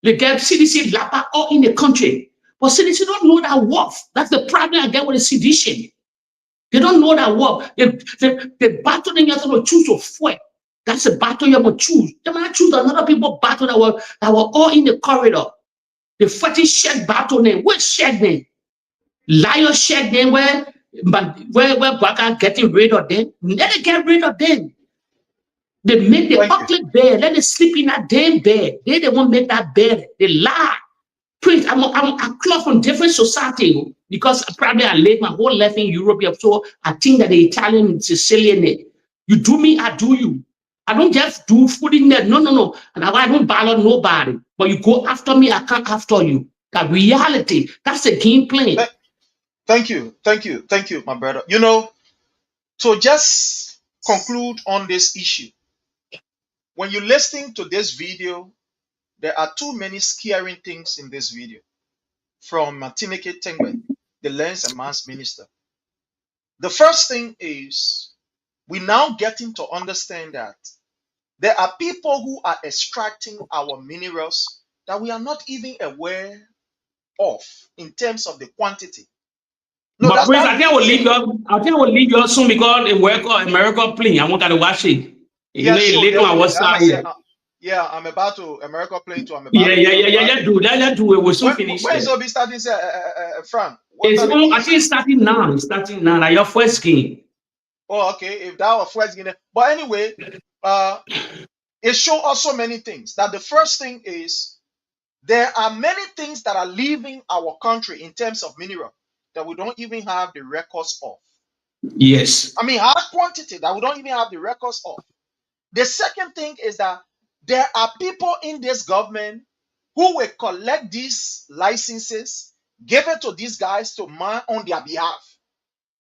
[SPEAKER 11] They get CDC lapa all in the country. But CDC don't know that work. That's the problem I get with the sedition. They don't know that work. The battle they have to choose to fight. That's the battle you have to choose. They might choose another people battle that were all in the corridor. The fighting shed battle name. What shed name? Lion shed name where Boakai getting rid of them. Let it get rid of them. They make the ugly bed. Let it sleep in that damn bed. They won't make that bed. They lie. Prince, I'm close from different society because probably I lived my whole life in Europe. So I think that the Italian, Sicilian, you do me, I do you. I don't just do food in there. No. And I don't bother nobody. But you go after me, I can't after you. That reality, that's the game plan.
[SPEAKER 8] Thank you, my brother. You know, so just conclude on this issue. When you're listening to this video, there are too many scaring things in this video. From Tineke Tengwe, the Lands and Mines Minister. The first thing is, we're now getting to understand that there are people who are extracting our minerals that we are not even aware of in terms of the quantity.
[SPEAKER 11] No, but Prince, I think I will leave you soon because in America playing. I want to watch it.
[SPEAKER 8] Yeah, sure.
[SPEAKER 11] Later on, what's that?
[SPEAKER 8] Yeah, I'm about to America playing to. I'm about
[SPEAKER 11] Yeah,
[SPEAKER 8] to
[SPEAKER 11] yeah,
[SPEAKER 8] go.
[SPEAKER 11] yeah, yeah,
[SPEAKER 8] But
[SPEAKER 11] yeah. Do that. Let's do it. We'll soon finish
[SPEAKER 8] when is
[SPEAKER 11] there.
[SPEAKER 8] Obi starting? Say, Frank, what
[SPEAKER 11] It's
[SPEAKER 8] are the
[SPEAKER 11] on. I
[SPEAKER 8] keys?
[SPEAKER 11] think it's starting now. It's starting now. Like your first game.
[SPEAKER 8] Oh, okay. If that was first game, but anyway, it shows us so many things. That the first thing is there are many things that are leaving our country in terms of mineral that we don't even have the records of.
[SPEAKER 11] Yes.
[SPEAKER 8] I mean, high quantity that we don't even have the records of. The second thing is that there are people in this government who will collect these licenses, give it to these guys to mine on their behalf.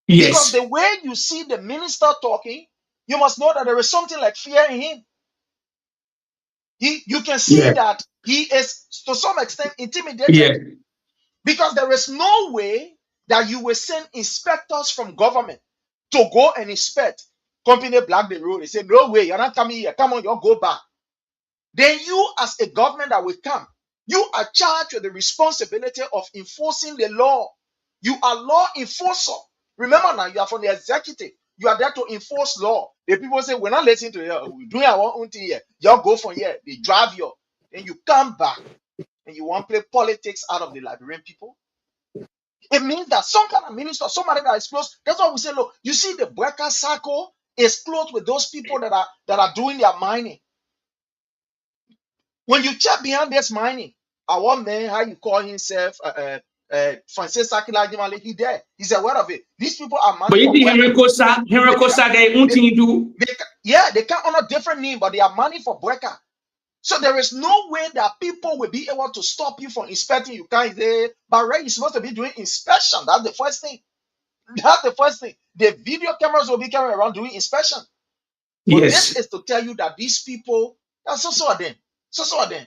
[SPEAKER 8] Because
[SPEAKER 11] Yes.
[SPEAKER 8] the way you see the minister talking, you must know that there is something like fear in him. You can see
[SPEAKER 11] Yeah.
[SPEAKER 8] that he is to some extent intimidated
[SPEAKER 11] Yeah.
[SPEAKER 8] because there is no way that you will send inspectors from government to go and inspect company block the road. They say, no way, you're not coming here. Come on, you go back. Then you, as a government that will come, you are charged with the responsibility of enforcing the law. You are law enforcer. Remember now, you are from the executive. You are there to enforce law. The people say, we're not listening to you. We're doing our own thing here. Y'all go from here. They drive you. Then you come back and you want to play politics out of the Liberian people. It means that some kind of minister, somebody that is close. That's why we say, look, you see the Boakai circle is close with those people that are doing their mining. When you check behind this mining, our man, how you call himself, Francis Sakila Jimale, he there. He's aware of it. These people are
[SPEAKER 11] But
[SPEAKER 8] mining
[SPEAKER 11] you
[SPEAKER 8] for
[SPEAKER 11] think
[SPEAKER 8] Boakai.
[SPEAKER 11] Henry Kosa guy won't
[SPEAKER 8] They,
[SPEAKER 11] do?
[SPEAKER 8] they can't honor different name, but they are mining for Boakai. So there is no way that people will be able to stop you from inspecting. You can't say, but right, you're supposed to be doing inspection. That's the first thing. That's the first thing. The video cameras will be carrying around doing inspection. But this
[SPEAKER 11] Yes.
[SPEAKER 8] is to tell you that these people, that's so are them. So are them.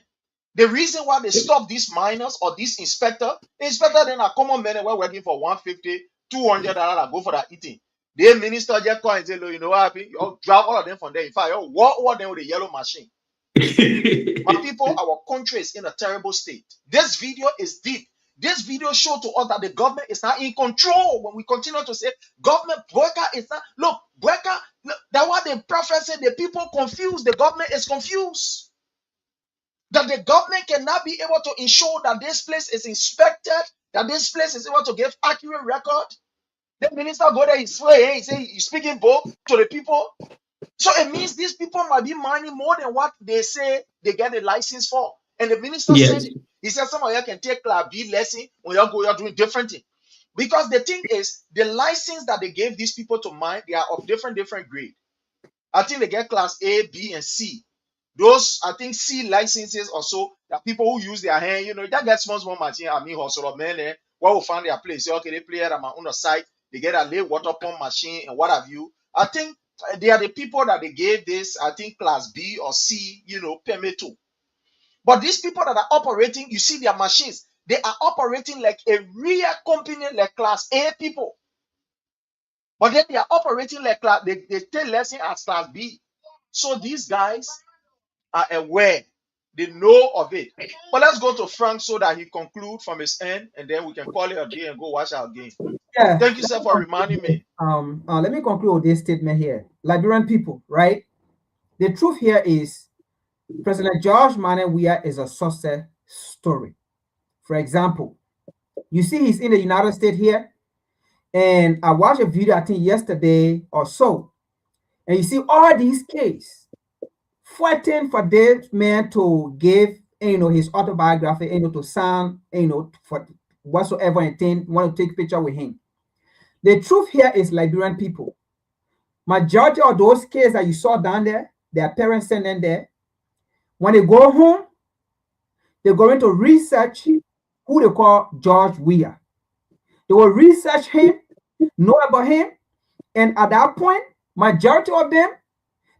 [SPEAKER 8] The reason why they stop these miners or these inspector then a common men were working for 150, $200 that go for that eating. The minister just call and say, you know what happened? You drag all of them from there. In fact, you walk all them with a yellow machine. My people, our country is in a terrible state. This video is deep. This video shows to us that the government is not in control. When we continue to say government, Boakai is not. Look, Boakai, that's what the prophet said. The people confused. The government is confused. That the government cannot be able to ensure that this place is inspected, that this place is able to give accurate record. The minister go there, he swear, he say he's speaking both to the people. So it means these people might be mining more than what they say they get a license for. And the minister said
[SPEAKER 11] Yes.
[SPEAKER 8] it. He said some of you can take class B lesson when you go, you're doing different thing. Because the thing is, the license that they gave these people to mine, they are of different grade. I think they get class A, B, and C. Those, I think, C licenses or so, that people who use their hand, that get small machine. I mean, hustle man, what will find their place? Say, okay, they play it on my own site. They get a lay water pump machine and what have you. I think they are the people that they gave this, I think, class B or C, permit to. But these people that are operating, you see their machines, they are operating like a real company, like class A people. But then they are operating like class, they take lesson as class B. So these guys are aware, they know of it. But let's go to Frank so that he conclude from his end, and then we can call it a day and go watch our game.
[SPEAKER 9] Yeah.
[SPEAKER 8] Thank you, sir, for reminding me.
[SPEAKER 9] Let me conclude this statement here. Liberian people, right? The truth here is President George Manneh Weah is a success story. For example, you see he's in the United States here, and I watched a video, I think yesterday or so, and you see all these cases fighting for this man to give, his autobiography, to sign, for whatsoever and want to take picture with him. The truth here is Liberian people. Majority of those kids that you saw down there, their parents sent them there. When they go home, they're going to research who they call George Weah. They will research him, know about him, and at that point, majority of them,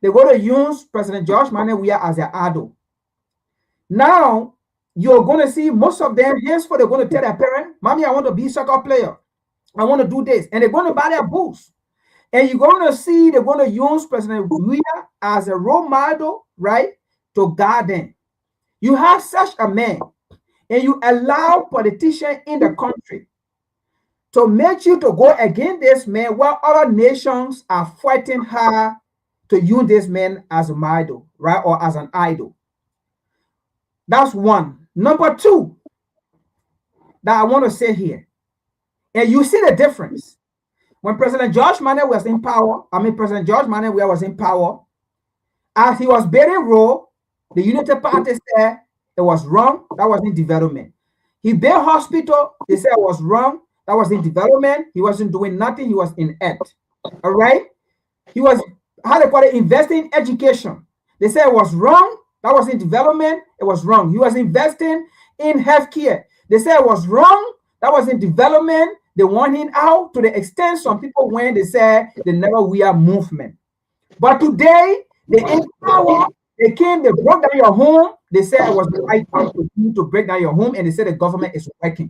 [SPEAKER 9] they're going to use President George Manneh Weah as their idol. Now, you're going to see most of them, henceforth, they're going to tell their parent, Mommy, I want to be a soccer player. I want to do this. And they're going to buy their boots. And you're going to see they're going to use President Weah as a role model, right, to guide them. You have such a man, and you allow politicians in the country to make you to go against this man while other nations are fighting hard to use this man as a model, right, or as an idol. That's one. Number two that I want to say here, and you see the difference. When President George Manuel was in power, President George Manuel was in power, as he was building road, the Unity Party said it was wrong, that was in development. He built hospital, they said it was wrong, that was in development. He wasn't doing nothing, he was in act. All right? He was, how they call it, investing in education. They said it was wrong, that was in development, it was wrong. He was investing in healthcare. They said it was wrong, that was in development. They want him out to the extent some people went, they said the Never We Are movement. But today, they in power, they came, they broke down your home. They said it was the right thing to do to break down your home, and they said the government is working.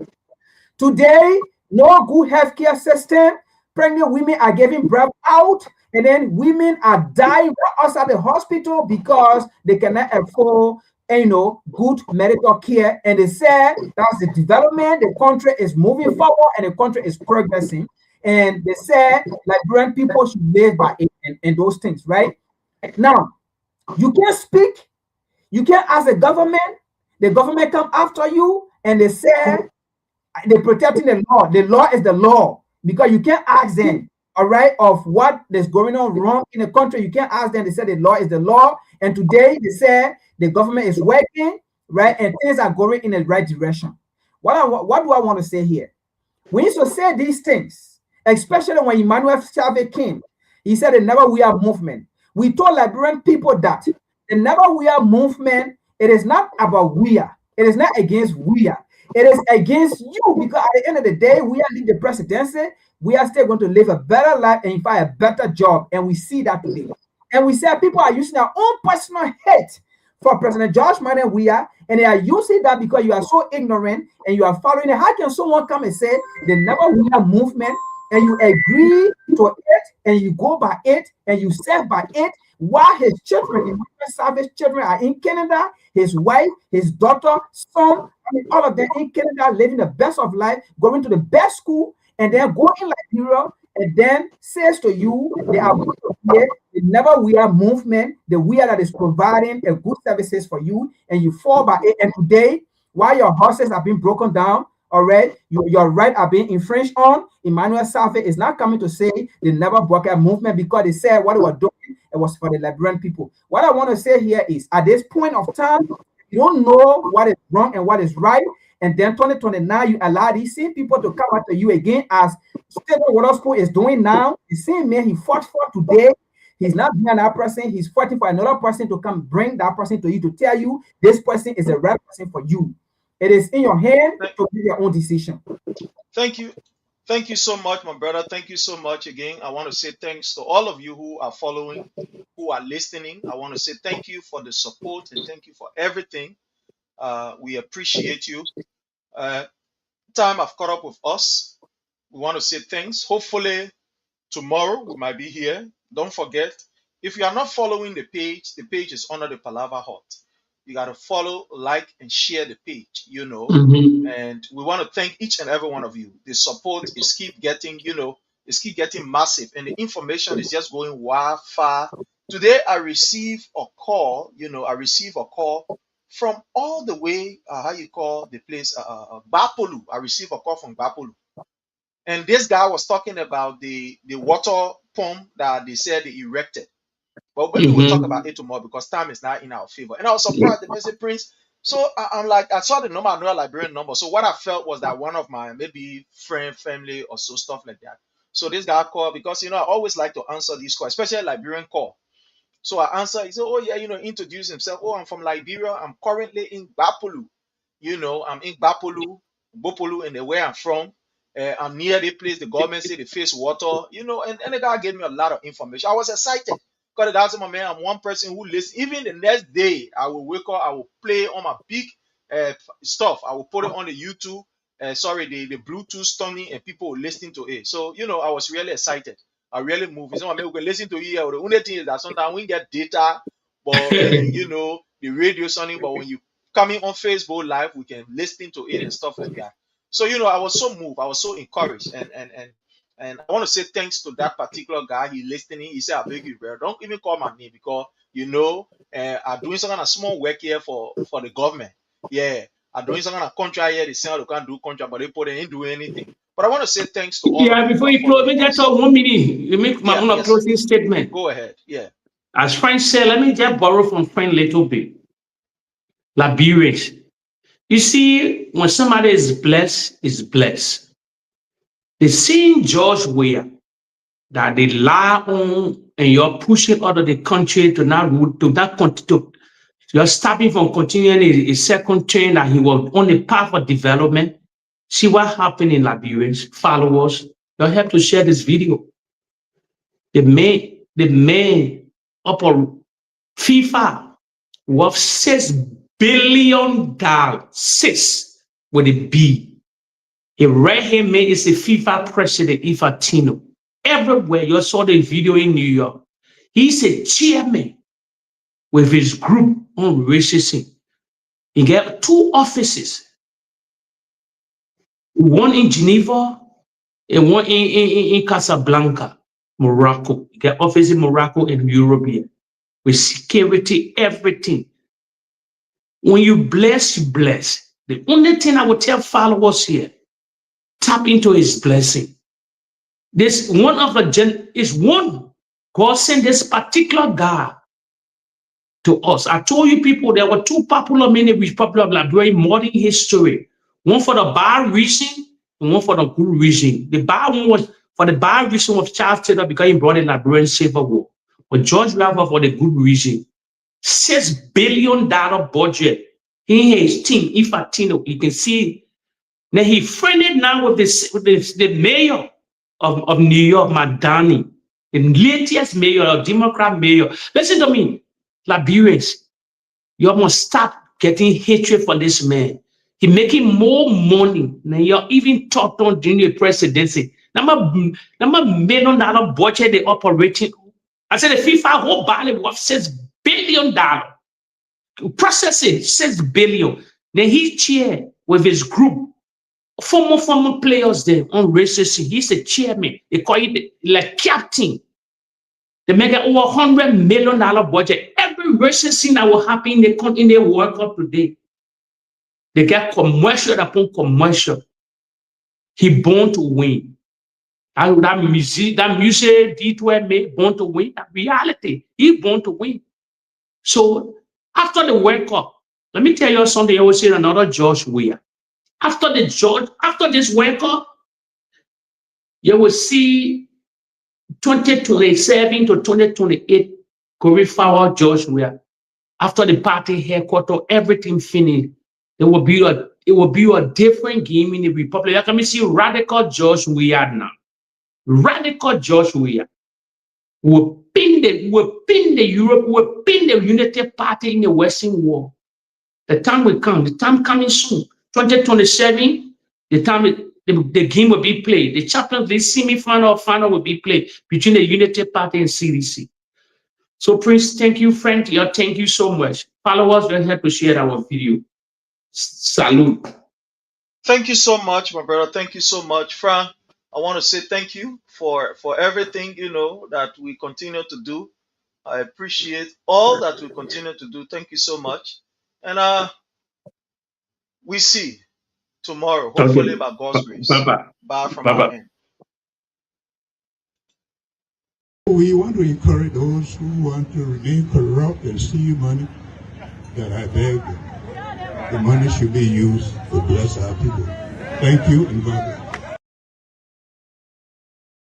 [SPEAKER 9] Today, no good healthcare system. Pregnant women are giving birth out, and then women are dying outside the hospital because they cannot afford, good medical care. And they said that's the development. The country is moving forward, and the country is progressing. And they said Liberian people should live by it and those things, right? Now, you can't speak. You can't ask the government. The government come after you, and they say they're protecting the law. The law is the law because you can't ask them, all right, of what is going on wrong in the country. You can't ask them. They say the law is the law. And today they say the government is working, right, and things are going in the right direction. What do I want to say here? We need to say these things, especially when Emmanuel Chavez came. He said the Never We Are movement. We told Liberian people that the Never We Are movement, it is not about we are. It is not against we are. It is against you, because at the end of the day, we are leaving the presidency. We are still going to live a better life and find a better job. And we see that today. And we say people are using their own personal hate for President George Manuel Weah, and they are using that because you are so ignorant and you are following it. How can someone come and say the Never Weah movement and you agree to it and you go by it and you serve by it, while his children, his Savage children, are in Canada, his wife, his daughter, son, all of them in Canada living the best of life, going to the best school, and then go in Liberia and then says to you, they are going to create the Never We Are movement, the We Are that is providing a good services for you, and you fall by it. And today, while your horses are being broken down, all right, your right are being infringed on, Emmanuel Safe is not coming to say the Never Boakai movement because they said what they were doing, it was for the Liberian people. What I want to say here is, at this point of time, you don't know what is wrong and what is right. And then 2029, you allow these same people to come after you again, as Stephen Waterspoon is doing now. The same man he fought for today, he's not being that person. He's fighting for another person to come bring that person to you to tell you this person is the right person for you. It is in your hand to make your own decision.
[SPEAKER 8] Thank you. Thank you so much, my brother. Thank you so much again. I want to say thanks to all of you who are following, who are listening. I want to say thank you for the support and thank you for everything. We appreciate you. Time have caught up with us. We want to say thanks. Hopefully, tomorrow we might be here. Don't forget, if you are not following the page is under the Palava Hut. You got to follow, like, and share the page, And we want to thank each and every one of you. The support is keep getting, is keep getting massive, and the information is just going far. Today, I received a call, from all the way, how you call the place, Bapolu. I received a call from Bapolu. And this guy was talking about the water pump that they said they erected. But maybe we'll talk about it tomorrow because time is not in our favor. And I was surprised. The message Prince. So I'm like, I saw the number, I know a Liberian number. So what I felt was that one of my maybe friend, family, or so stuff like that. So this guy called because I always like to answer these calls, especially a Liberian call. So I answered. He said, "Oh yeah, introduce himself. Oh, I'm from Liberia. I'm currently in Bapolu. I'm in Bopolu, and where I'm from. I'm near the place. The government say they face water. And the guy gave me a lot of information. I was excited because that's my man. I'm one person who listens. Even the next day, I will wake up. I will play on my big stuff. I will put it on the YouTube. The Bluetooth stunning, and people will listen to it. So I was really excited. I really move. It's not we can listen to it. The only thing is that sometimes we get data, but the radio sounding. But when you coming on Facebook Live, we can listen to it and stuff like that. So I was so moved. I was so encouraged, and I want to say thanks to that particular guy. He listening. He said, "I beg you, bro, don't even call my name because I'm doing some kind of small work here for the government." Yeah, I don't some kind of contract here. They say they can't do contract, but they ain't doing anything. But I want to say thanks to all of
[SPEAKER 11] Yeah,
[SPEAKER 8] you who
[SPEAKER 11] before
[SPEAKER 8] are
[SPEAKER 11] you close, let
[SPEAKER 8] following
[SPEAKER 11] me just
[SPEAKER 8] us.
[SPEAKER 11] talk 1 minute. You make my
[SPEAKER 8] Yeah,
[SPEAKER 11] own
[SPEAKER 8] yes, sir.
[SPEAKER 11] closing statement.
[SPEAKER 8] Go ahead. Yeah.
[SPEAKER 11] As Frank said, let me just borrow from Frank a little bit. Liberians. You see, when somebody is blessed, The same George Weah that they lie on and you're pushing out of the country to not continue. You're stopping from continuing a second term that he was on the path of development. See what happened in Liberians, followers. You have to share this video. The man up on FIFA worth $6 billion. 6 with a B. A right-hand man is a FIFA president, Infantino. Everywhere you saw the video in New York. He's a chairman with his group on racism. He got 2 offices, one in Geneva and one in Casablanca, Morocco. He got offices in Morocco and Europe with security, everything. When you bless, you bless. The only thing I would tell followers here, tap into his blessing. This one of the is one. God sent this particular guy to us. I told you people there were 2 popular men with popular Liberia in modern history. One for the bad reason and one for the good reason. The bad one was for the bad reason was Charles Taylor because he brought in Liberian Civil War. But George Weah for the good reason. $6 billion budget. He and his team, Infantino, you can see. Now he friended now with the mayor of New York, Madani, the latest mayor, a Democrat mayor. Listen to me, Liberians, you must stop getting hatred for this man. He's making more money than you're even talked on during the presidency. $1 million budget they operating. I said the FIFA whole body worth $6 billion. Processing $6 billion. Then he chair with his group. Former players there on racism. He's a chairman. They call it like captain. They make over $100 million budget. Every racism that will happen in the World Cup today. They get commercial upon commercial. He born to win. That music D12 made born to win. That reality. He born to win. So after the World Cup, let me tell you something. I will say another George Weah. After this World Cup, you will see 2027 to 2028 going forward George Weah. After the party headquarters, everything finished. It will be a different game in the Republic. Let me see radical George Weah now. Radical George Weah will pin the Europe, will pin the United Party in the Western world. The time will come. The time coming soon. 2027, the time the game will be played. The Champions League semi-final or final will be played between the United Party and CDC. So, Prince, thank you, friend. Thank you so much. Followers will help to share our video. Salute.
[SPEAKER 8] Thank you so much, my brother. Thank you so much, Frank. I want to say thank you for everything that we continue to do. I appreciate all that we continue to do. Thank you so much. And we see tomorrow, hopefully
[SPEAKER 11] Okay.
[SPEAKER 8] by God's grace.
[SPEAKER 11] Bye-bye.
[SPEAKER 8] Bye from
[SPEAKER 11] Bye-bye.
[SPEAKER 8] our end.
[SPEAKER 14] We want to encourage those who want to remain corrupt and steal money, that I beg them. The money should be used to bless our people. Thank you and God bless.